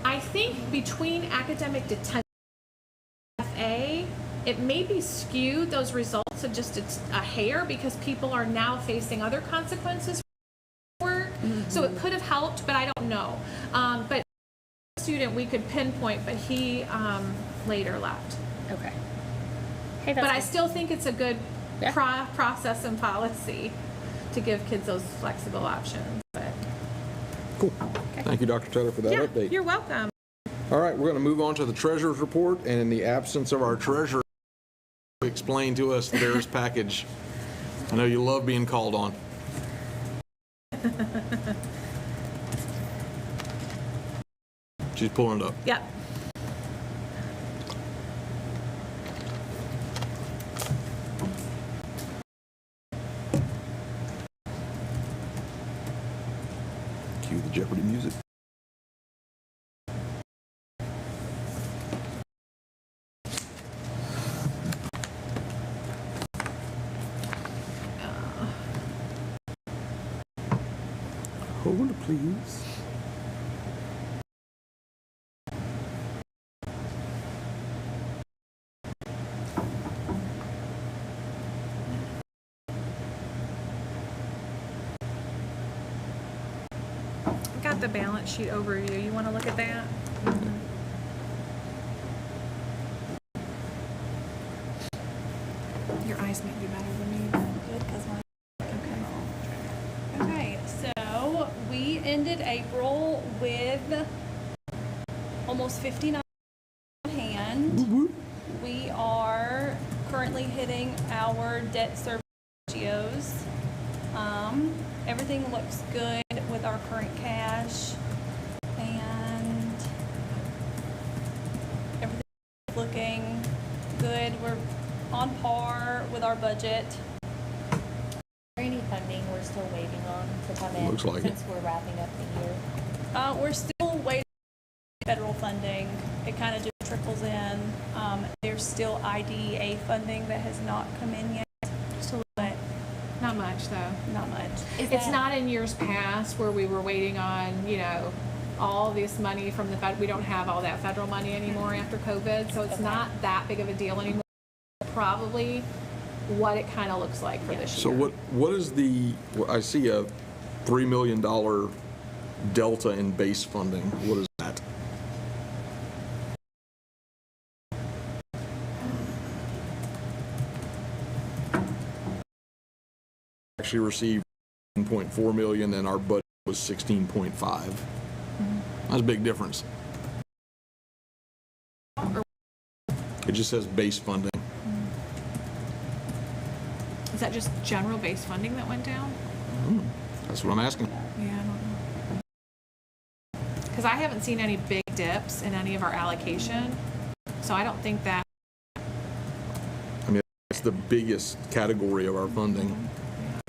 I think between academic detention and FA, it may be skewed those results of just a hair because people are now facing other consequences for work. So it could have helped, but I don't know. But student we could pinpoint, but he later left. Okay. Hey, But I that's still think it's a good Yeah. process and policy to give kids those flexible options. But Cool. Thank you, Dr. Taylor, for that yeah, update. you're welcome. All right, we're going to move on to the treasurer's report, and in the absence of our treasurer, explain to us there's package. I know you love being called on. She's pulling it up. Yep. Cue the Jeopardy music. Hold, please. Got the balance sheet overview. You want to look at that? Your eyes might be better than me. Okay, so we ended April with almost 59 on hand. We are currently hitting our debt service ratios. Everything looks good with our current cash, and everything's looking good. We're on par with our budget. Is there any funding we're still waiting on to come in? Looks like it. Since we're wrapping up the year. We're still waiting for federal funding. It kind of just trickles in. There's still IDEA funding that has not come in yet, but Not much, though. not much. It's not in years past where we were waiting on, all this money from the Fed. We don't have all that federal money anymore after COVID, so it's not that big of a deal anymore. Probably what it kind of looks like for this So year. what is I see a $3 million delta in base funding. What is that? actually received 1.4 million and our budget was 16.5. That's a big difference. It just says base funding. Is that just general base funding that went down? That's what I'm asking. Yeah, I don't know. Because I haven't seen any big dips in any of our allocation, so I don't think that. I mean, that's the biggest category of our funding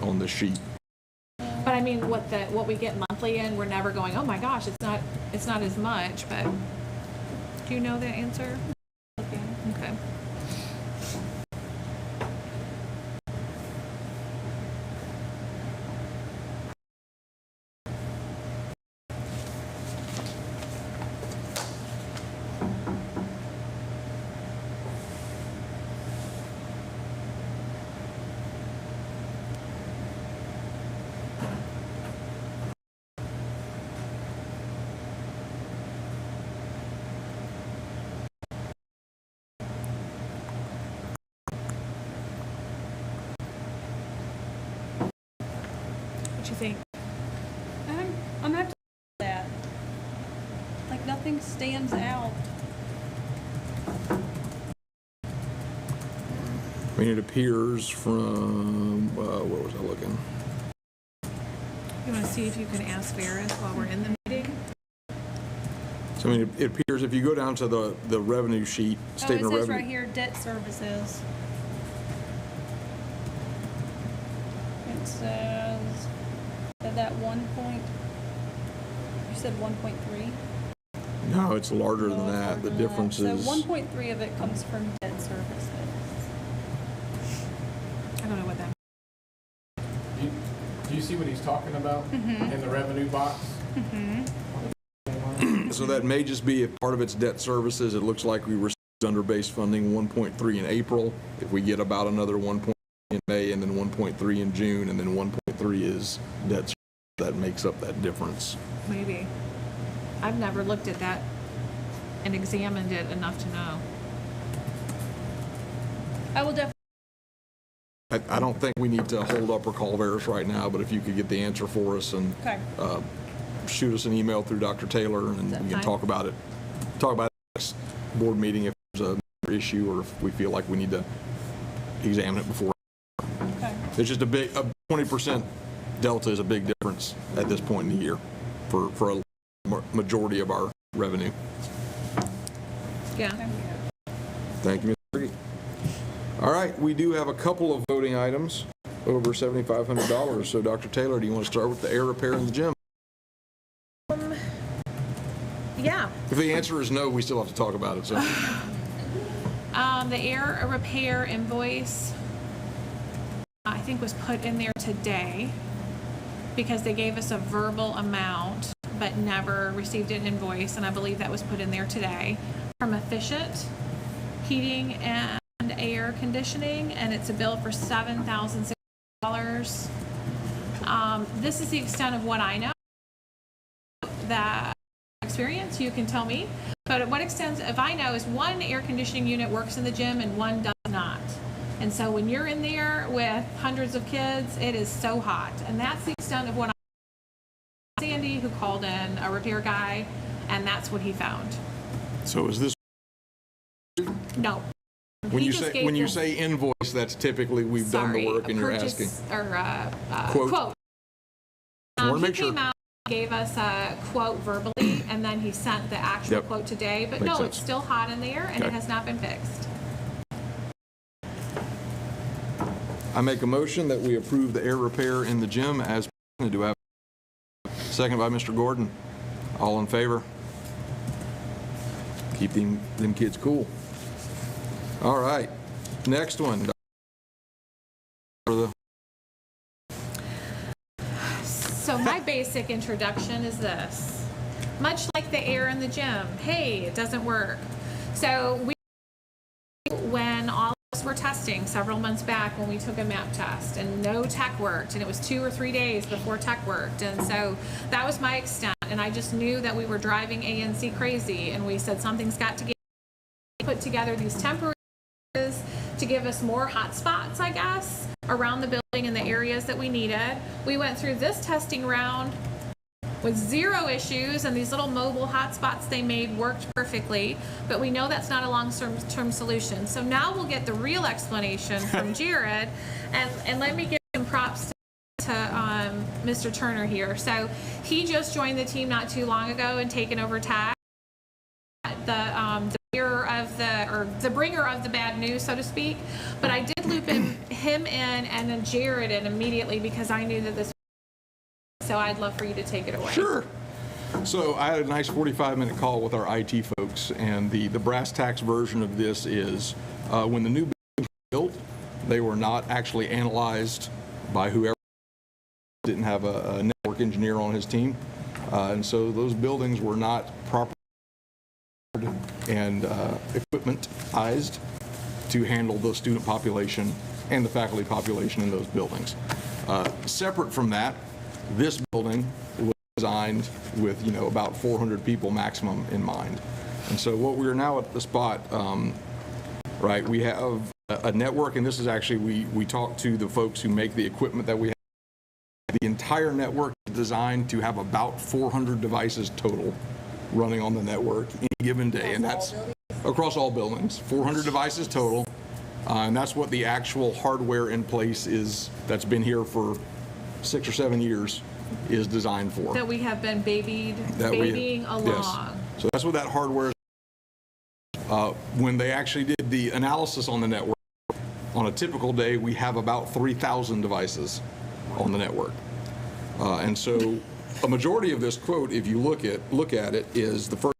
on the sheet. But I mean, what we get monthly in, we're never going, oh my gosh, it's not as much. But do you know the answer? Okay. What you think? I'm gonna have to that. Like nothing stands out. I mean, it appears from, where was I looking? You want to see if you can ask Ferris while we're in the meeting? So, I mean, it appears if you go down to the revenue sheet, Oh, it statement of says revenue. right here, debt services. It says that you said 1.3? No, it's larger than that. The difference is, So 1.3 of it comes from debt services. I don't know what that. Do you see what he's talking about in the revenue box? so that may just be, if part of it's debt services, it looks like we received under base funding 1.3 in April. If we get about another 1.3 in May and then 1.3 in June and then 1.3 is debt service, that makes up that difference. Maybe. I've never looked at that and examined it enough to know. I will definitely. I don't think we need to hold up or call Veris right now, but if you could get the answer for us and Okay. shoot us an email through Dr. Taylor and we can fine? talk about it next board meeting if there's a issue or if we feel like we need to examine it before. Okay. It's just a 20% delta is a big difference at this point in the year for a majority of our revenue. Yeah. Thank you, Ms. Berge. All right, we do have a couple of voting items over $7,500. So Dr. Taylor, do you want to start with the air repair in the gym? Yeah. If the answer is no, we still have to talk about it, so. The air repair invoice, I think, was put in there today because they gave us a verbal amount but never received an invoice, and I believe that was put in there today from Efficient Heating and Air Conditioning, and it's a bill for $7,600. This is the extent of what I know. That experience, you can tell me. But what extent, if I know, is one air conditioning unit works in the gym and one does not. And so when you're in there with hundreds of kids, it is so hot. And that's the extent of what I know. Sandy, who called in a repair guy, and that's what he found. So is this, No. when He you just say gave them- say invoice, that's typically we've done the work and you're asking. Quote. Quote. I wanna He make sure. came out, gave us a quote verbally, and then he sent the actual Yep. quote today. But Makes no, sense. it's still hot in there, and it Okay. has not been fixed. I make a motion that we approve the air repair in the gym as presented. Do I have a second by Mr. Gordon? All in favor? Keep them kids cool. All right, next one. For the So my basic introduction is this. Much like the air in the gym, hey, it doesn't work. So when all of us were testing several months back when we took a map test and no tech worked, and it was 2 or 3 days before tech worked. And so that was my extent. And I just knew that we were driving ANC crazy. And we said something's got to get put together these temporary to give us more hotspots, I guess, around the building in the areas that we needed. We went through this testing round with 0 issues, and these little mobile hotspots they made worked perfectly, but we know that's not a long-term solution. So now we'll get the real explanation from Jared, and let me give some props to Mr. Turner here. So he just joined the team not too long ago and taken over tag, the bringer of the bad news, so to speak. But I did loop him in and then Jared in immediately because I knew that this. So I'd love for you to take it away. Sure. So I had a nice 45-minute call with our IT folks, and the brass tacks version of this is when the new building was built, they were not actually analyzed by whoever didn't have a network engineer on his team. And so those buildings were not properly and equipmentized to handle the student population and the faculty population in those buildings. Separate from that, this building was designed with, about 400 people maximum in mind. And so what we're now at the spot, right, we have a network, and this is actually, we talked to the folks who make the equipment that we have. The entire network is designed to have about 400 devices total running on the network any given day, and that's across all buildings, 400 devices total. And that's what the actual hardware in place is, that's been here for 6 or 7 years, is designed for. That we have been babying along. Yes. So that's what that hardware is. When they actually did the analysis on the network, on a typical day, we have about 3,000 devices on the network. And so a majority of this quote, if you look at it, is the first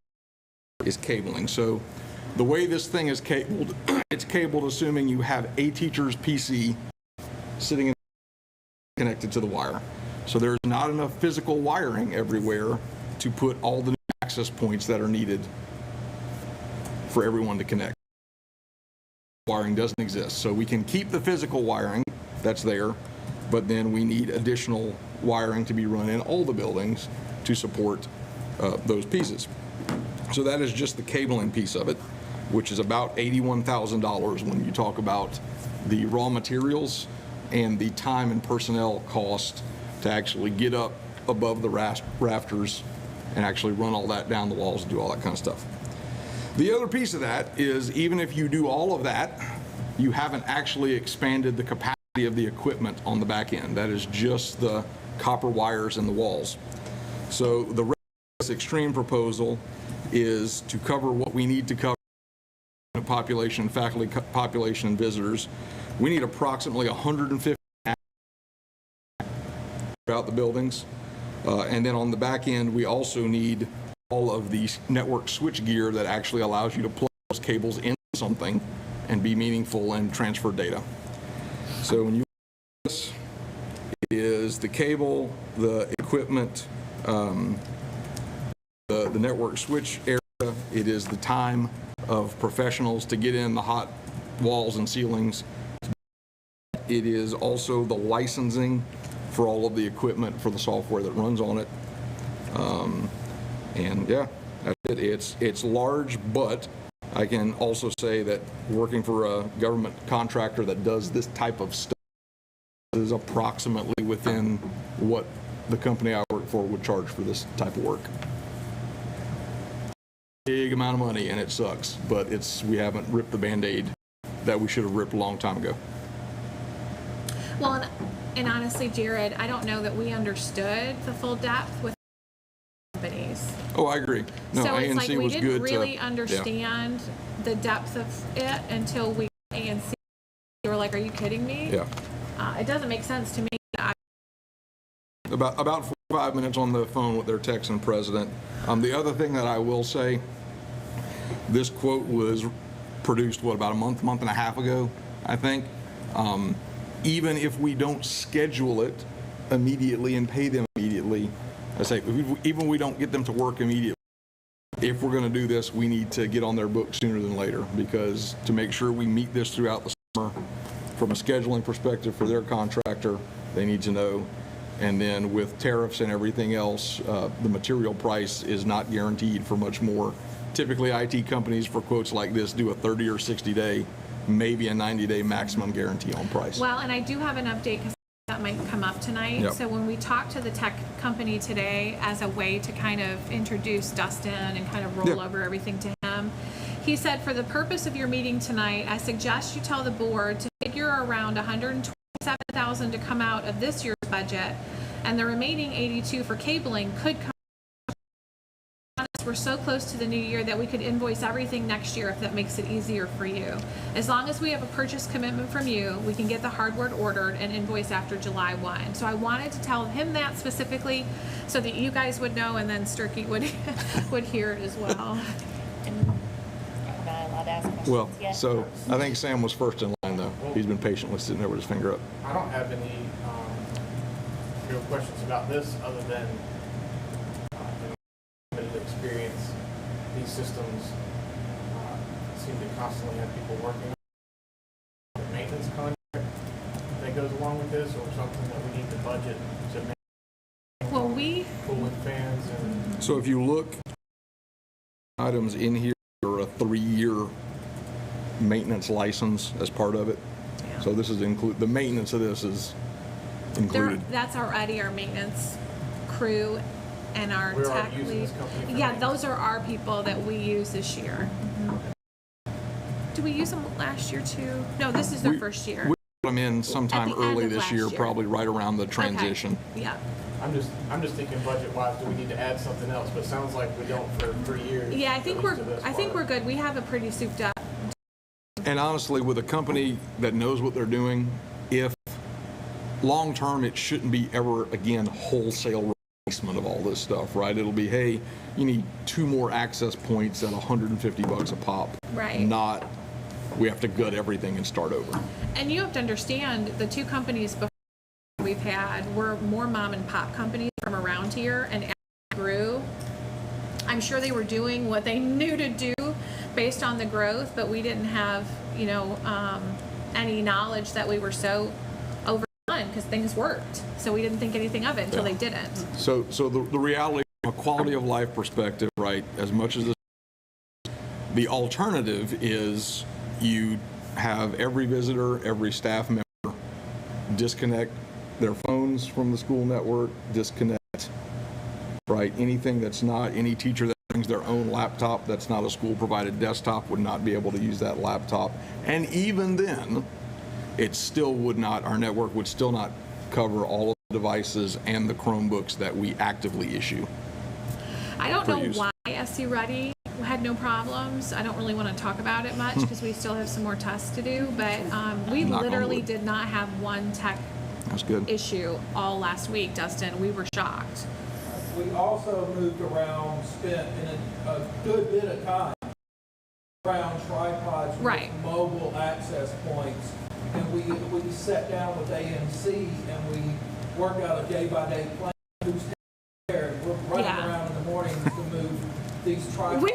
is cabling. So the way this thing is cabled, it's cabled assuming you have a teacher's PC sitting connected to the wire. So there's not enough physical wiring everywhere to put all the access points that are needed for everyone to connect. Wiring doesn't exist. So we can keep the physical wiring that's there, but then we need additional wiring to be run in all the buildings to support those pieces. So that is just the cabling piece of it, which is about $81,000 when you talk about the raw materials and the time and personnel cost to actually get up above the rafters and actually run all that down the walls and do all that kind of stuff. The other piece of that is, even if you do all of that, you haven't actually expanded the capacity of the equipment on the back end. That is just the copper wires in the walls. So the rest of this extreme proposal is to cover what we need to cover population, faculty population, and visitors. We need approximately 150 throughout the buildings. And then on the back end, we also need all of the network switch gear that actually allows you to plug those cables into something and be meaningful and transfer data. So when you look at this, it is the cable, the equipment, the network switch area. It is the time of professionals to get in the hot walls and ceilings. It is also the licensing for all of the equipment for the software that runs on it. And yeah, that's it. It's large, but I can also say that working for a government contractor that does this type of stuff is approximately within what the company I work for would charge for this type of work. Big amount of money, and it sucks, but we haven't ripped the Band-Aid that we should have ripped a long time ago. Well, and honestly, Jared, I don't know that we understood the full depth with companies. Oh, I agree. No, So it's ANC like we was didn't good really yeah. understand the depth of it until we got ANC. We were like, are you kidding me? Yeah. It doesn't make sense to me. About 45 minutes on the phone with their Texan president. The other thing that I will say, this quote was produced, about a month and a half ago, I think. Even if we don't schedule it immediately and pay them immediately, I say, even we don't get them to work immediately, if we're going to do this, we need to get on their books sooner than later, because to make sure we meet this throughout the summer, from a scheduling perspective for their contractor, they need to know. And then with tariffs and everything else, the material price is not guaranteed for much more. Typically, IT companies for quotes like this do a 30 or 60 day maybe a 90-day maximum guarantee on price. Well, and I do have an update because that might come up tonight. Yep. So when we talked to the tech company today as a way to kind of introduce Dustin and kind of roll Yeah. over everything to him, he said, for the purpose of your meeting tonight, I suggest you tell the board to figure around $127,000 to come out of this year's budget, and the remaining 82 for cabling could come. We're so close to the new year that we could invoice everything next year if that makes it easier for you. As long as we have a purchase commitment from you, we can get the hardware ordered and invoice after July 1. So I wanted to tell him that specifically so that you guys would know, and then Sturkey would would hear it as well. And I'm not allowed to ask questions Well, yet. so I think Sam was first in line, though. He's been patiently sitting there with his finger up. I don't have any real questions about this other than limited experience. These systems seem to constantly have people working on the maintenance contract that goes along with this, or something that we need to budget to make Well, we cooling fans and So if you look, items in here are a 3-year maintenance license as part of it. Yeah. So this is the maintenance of this is included. that's already our maintenance crew and our We're tech already using lead. this company for Yeah, maintenance? those are our people that we use this year. Did we use them last year too? No, this is their We- first year. We put them in sometime At the end early of this last year, year. probably right around the Okay. transition. Yeah. I'm just thinking budget-wise, do we need to add something else? But it sounds like we don't for 3 years. Yeah, I at think least to this part. we're good. We have a pretty souped up. And honestly, with a company that knows what they're doing, if long-term, it shouldn't be ever again wholesale replacement of all this stuff, right? It'll be, hey, you need 2 more access points at $150 a pop. Right. Not, we have to gut everything and start over. And you have to understand, the 2 companies before we've had were more mom and pop companies from around here, and as they grew, I'm sure they were doing what they knew to do based on the growth, but we didn't have, any knowledge that we were so overdone because things worked. So we didn't think anything of it until they didn't. So the reality, from a quality of life perspective, right, as much as this, the alternative is you have every visitor, every staff member disconnect their phones from the school network, disconnect, right, anything that's not, any teacher that brings their own laptop that's not a school-provided desktop would not be able to use that laptop. And even then, it still would not, our network would still not cover all of the devices and the Chromebooks that we actively issue. I don't For know use. why SC Ready had no problems. I don't really want to talk about it much because we still have some more tests to do, but we Knock on literally wood. did not have one tech That's good. issue all last week, Dustin. We were shocked. We also moved around, spent a good bit of time around tripods Right. with mobile access points. And we sat down with AMC and we worked out a day-by-day plan. Who's there? We're running Yeah. around in the mornings to move these tripods We-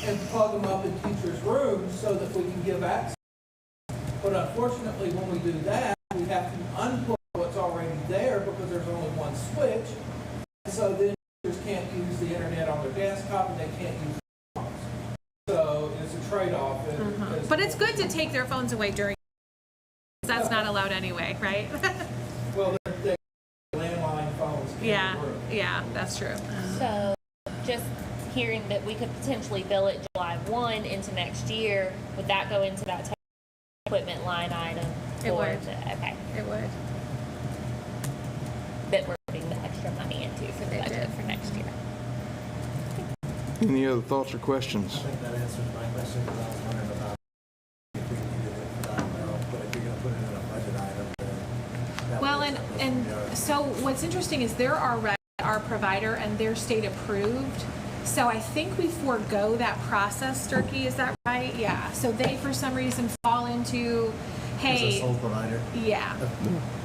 and plug them up in teachers' rooms so that we can give access. But unfortunately, when we do that, we have to unplug what's already there because there's only one switch. So then teachers can't use the internet on their desktop and they can't use their phones. So it's a trade-off. But it's good to take their phones away during, that's not allowed anyway, right? Well, they landline phones in Yeah, the room. yeah, that's true. So, just hearing that we could potentially bill it July 1 into next year, would that go into that tech equipment line item? It for would. Okay, It would. that we're putting the extra money into for the It budget did. for next year. Any other thoughts or questions? I think that answers my question, because I was wondering about if we needed it for that amount, but if you're gonna put it in a budget item, then. that Well, would and, be and something else. so what's interesting is they're already our provider and they're state approved. So I think we forego that process, Sturkey, is that right? Yeah, so they for some reason fall into, Is a hey, sole provider? yeah.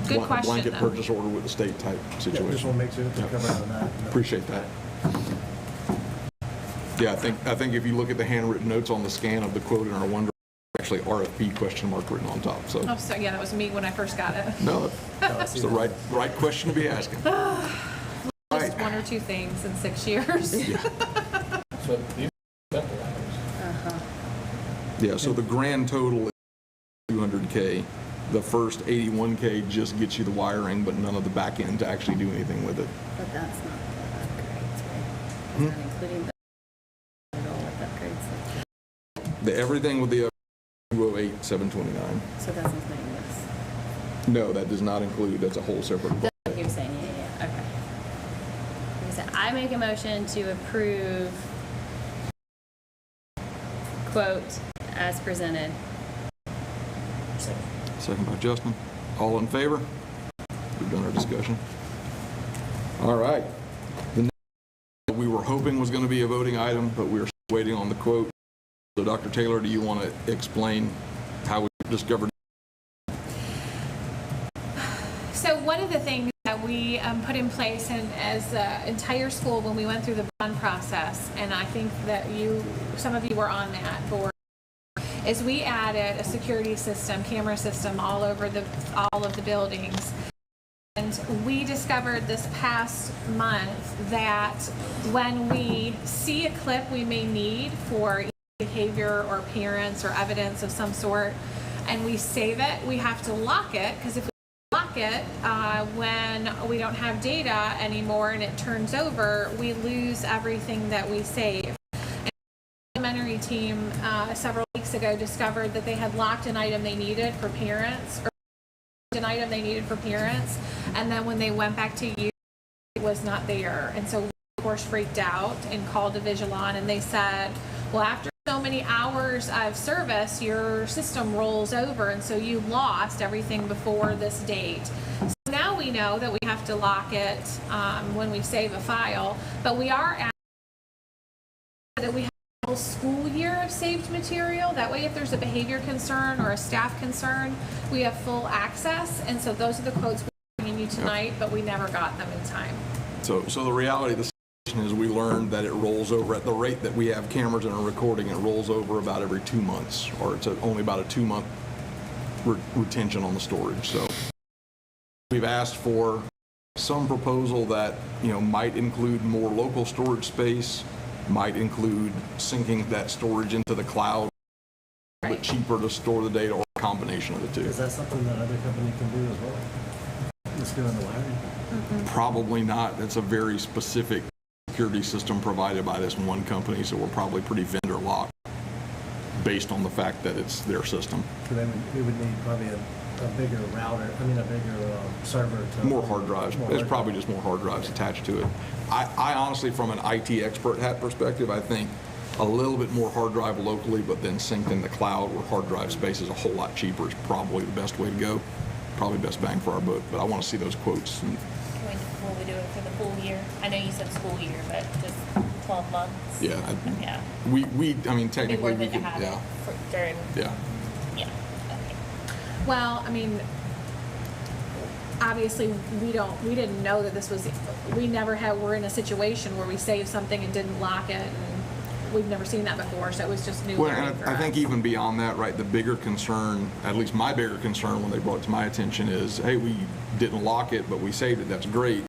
Good question, Blanket though. purchase order with the state type Yeah, just situation. want to make sure that Yeah. they're covered on that. Appreciate that. Yeah, I think if you look at the handwritten notes on the scan of the quote in our OneDrive, actually RFP question mark written on top, so. Oh, so yeah, that was me when I first got it. No, it's the right question to be asking. Just 1 or 2 things in 6 years. So these are simple items. Yeah, so the grand total 81K. The first 81K just gets you the wiring, but none of the back end to actually do anything with it. But that's not the upgrades, right? It's not including the at all with upgrades. Everything with the 208, 729. So that's including this. No, that does not include, that's a whole separate. That's what you're saying, yeah, okay. Like I said, I make a motion to approve quote as presented. Second by Justin. All in favor? We've done our discussion. All right. The next we were hoping was going to be a voting item, but we're still waiting on the quote. So Dr. Taylor, do you want to explain how we discovered? So one of the things that we put in place and as an entire school when we went through the bond process, and I think that some of you were on that board, is we added a security system, camera system all of the buildings. And we discovered this past month that when we see a clip we may need for behavior or appearance or evidence of some sort, and we save it, we have to lock it, because if we lock it when we don't have data anymore and it turns over, we lose everything that we save. Elementary team several weeks ago discovered that they had locked an item they needed for parents, and then when they went back to use, it was not there. And so we, of course, freaked out and called Avigilon, and they said, well, after so many hours of service, your system rolls over, and so you lost everything before this date. So now we know that we have to lock it when we save a file, but we are asking that we have a whole school year of saved material. That way, if there's a behavior concern or a staff concern, we have full access. And so those are the quotes we're bringing you tonight, but we never got them in time. So the reality of the situation is we learned that it rolls over at the rate that we have cameras and are recording. It rolls over about every 2 months, or it's only about a 2-month retention on the storage. So we've asked for some proposal that might include more local storage space, might include syncing that storage into the cloud, a little bit cheaper to store the data, or a combination of the two. Is that something that other company can do as well? Just doing the wiring? Probably not. That's a very specific security system provided by this one company, so we're probably pretty vendor locked based on the fact that it's their system. So then we would need probably a bigger router, a bigger server. More hard drives. There's probably just more hard drives attached to it. I honestly, from an IT expert hat perspective, I think a little bit more hard drive locally, but then synced in the cloud where hard drive space is a whole lot cheaper is probably the best way to go. Probably best bang for our buck, but I want to see those quotes. Will we do it for the full year? I know you said school year, but just 12 months? Yeah. Yeah. I mean, Be technically worth we it to could, have yeah. it during, Yeah. yeah, okay. Well, I mean, obviously, we didn't know that we're in a situation where we saved something and didn't lock it, and we've never seen that before, so it was just new Well, learning and for I us. think even beyond that, right, the bigger concern, at least my bigger concern when they brought it to my attention is, hey, we didn't lock it, but we saved it. That's great.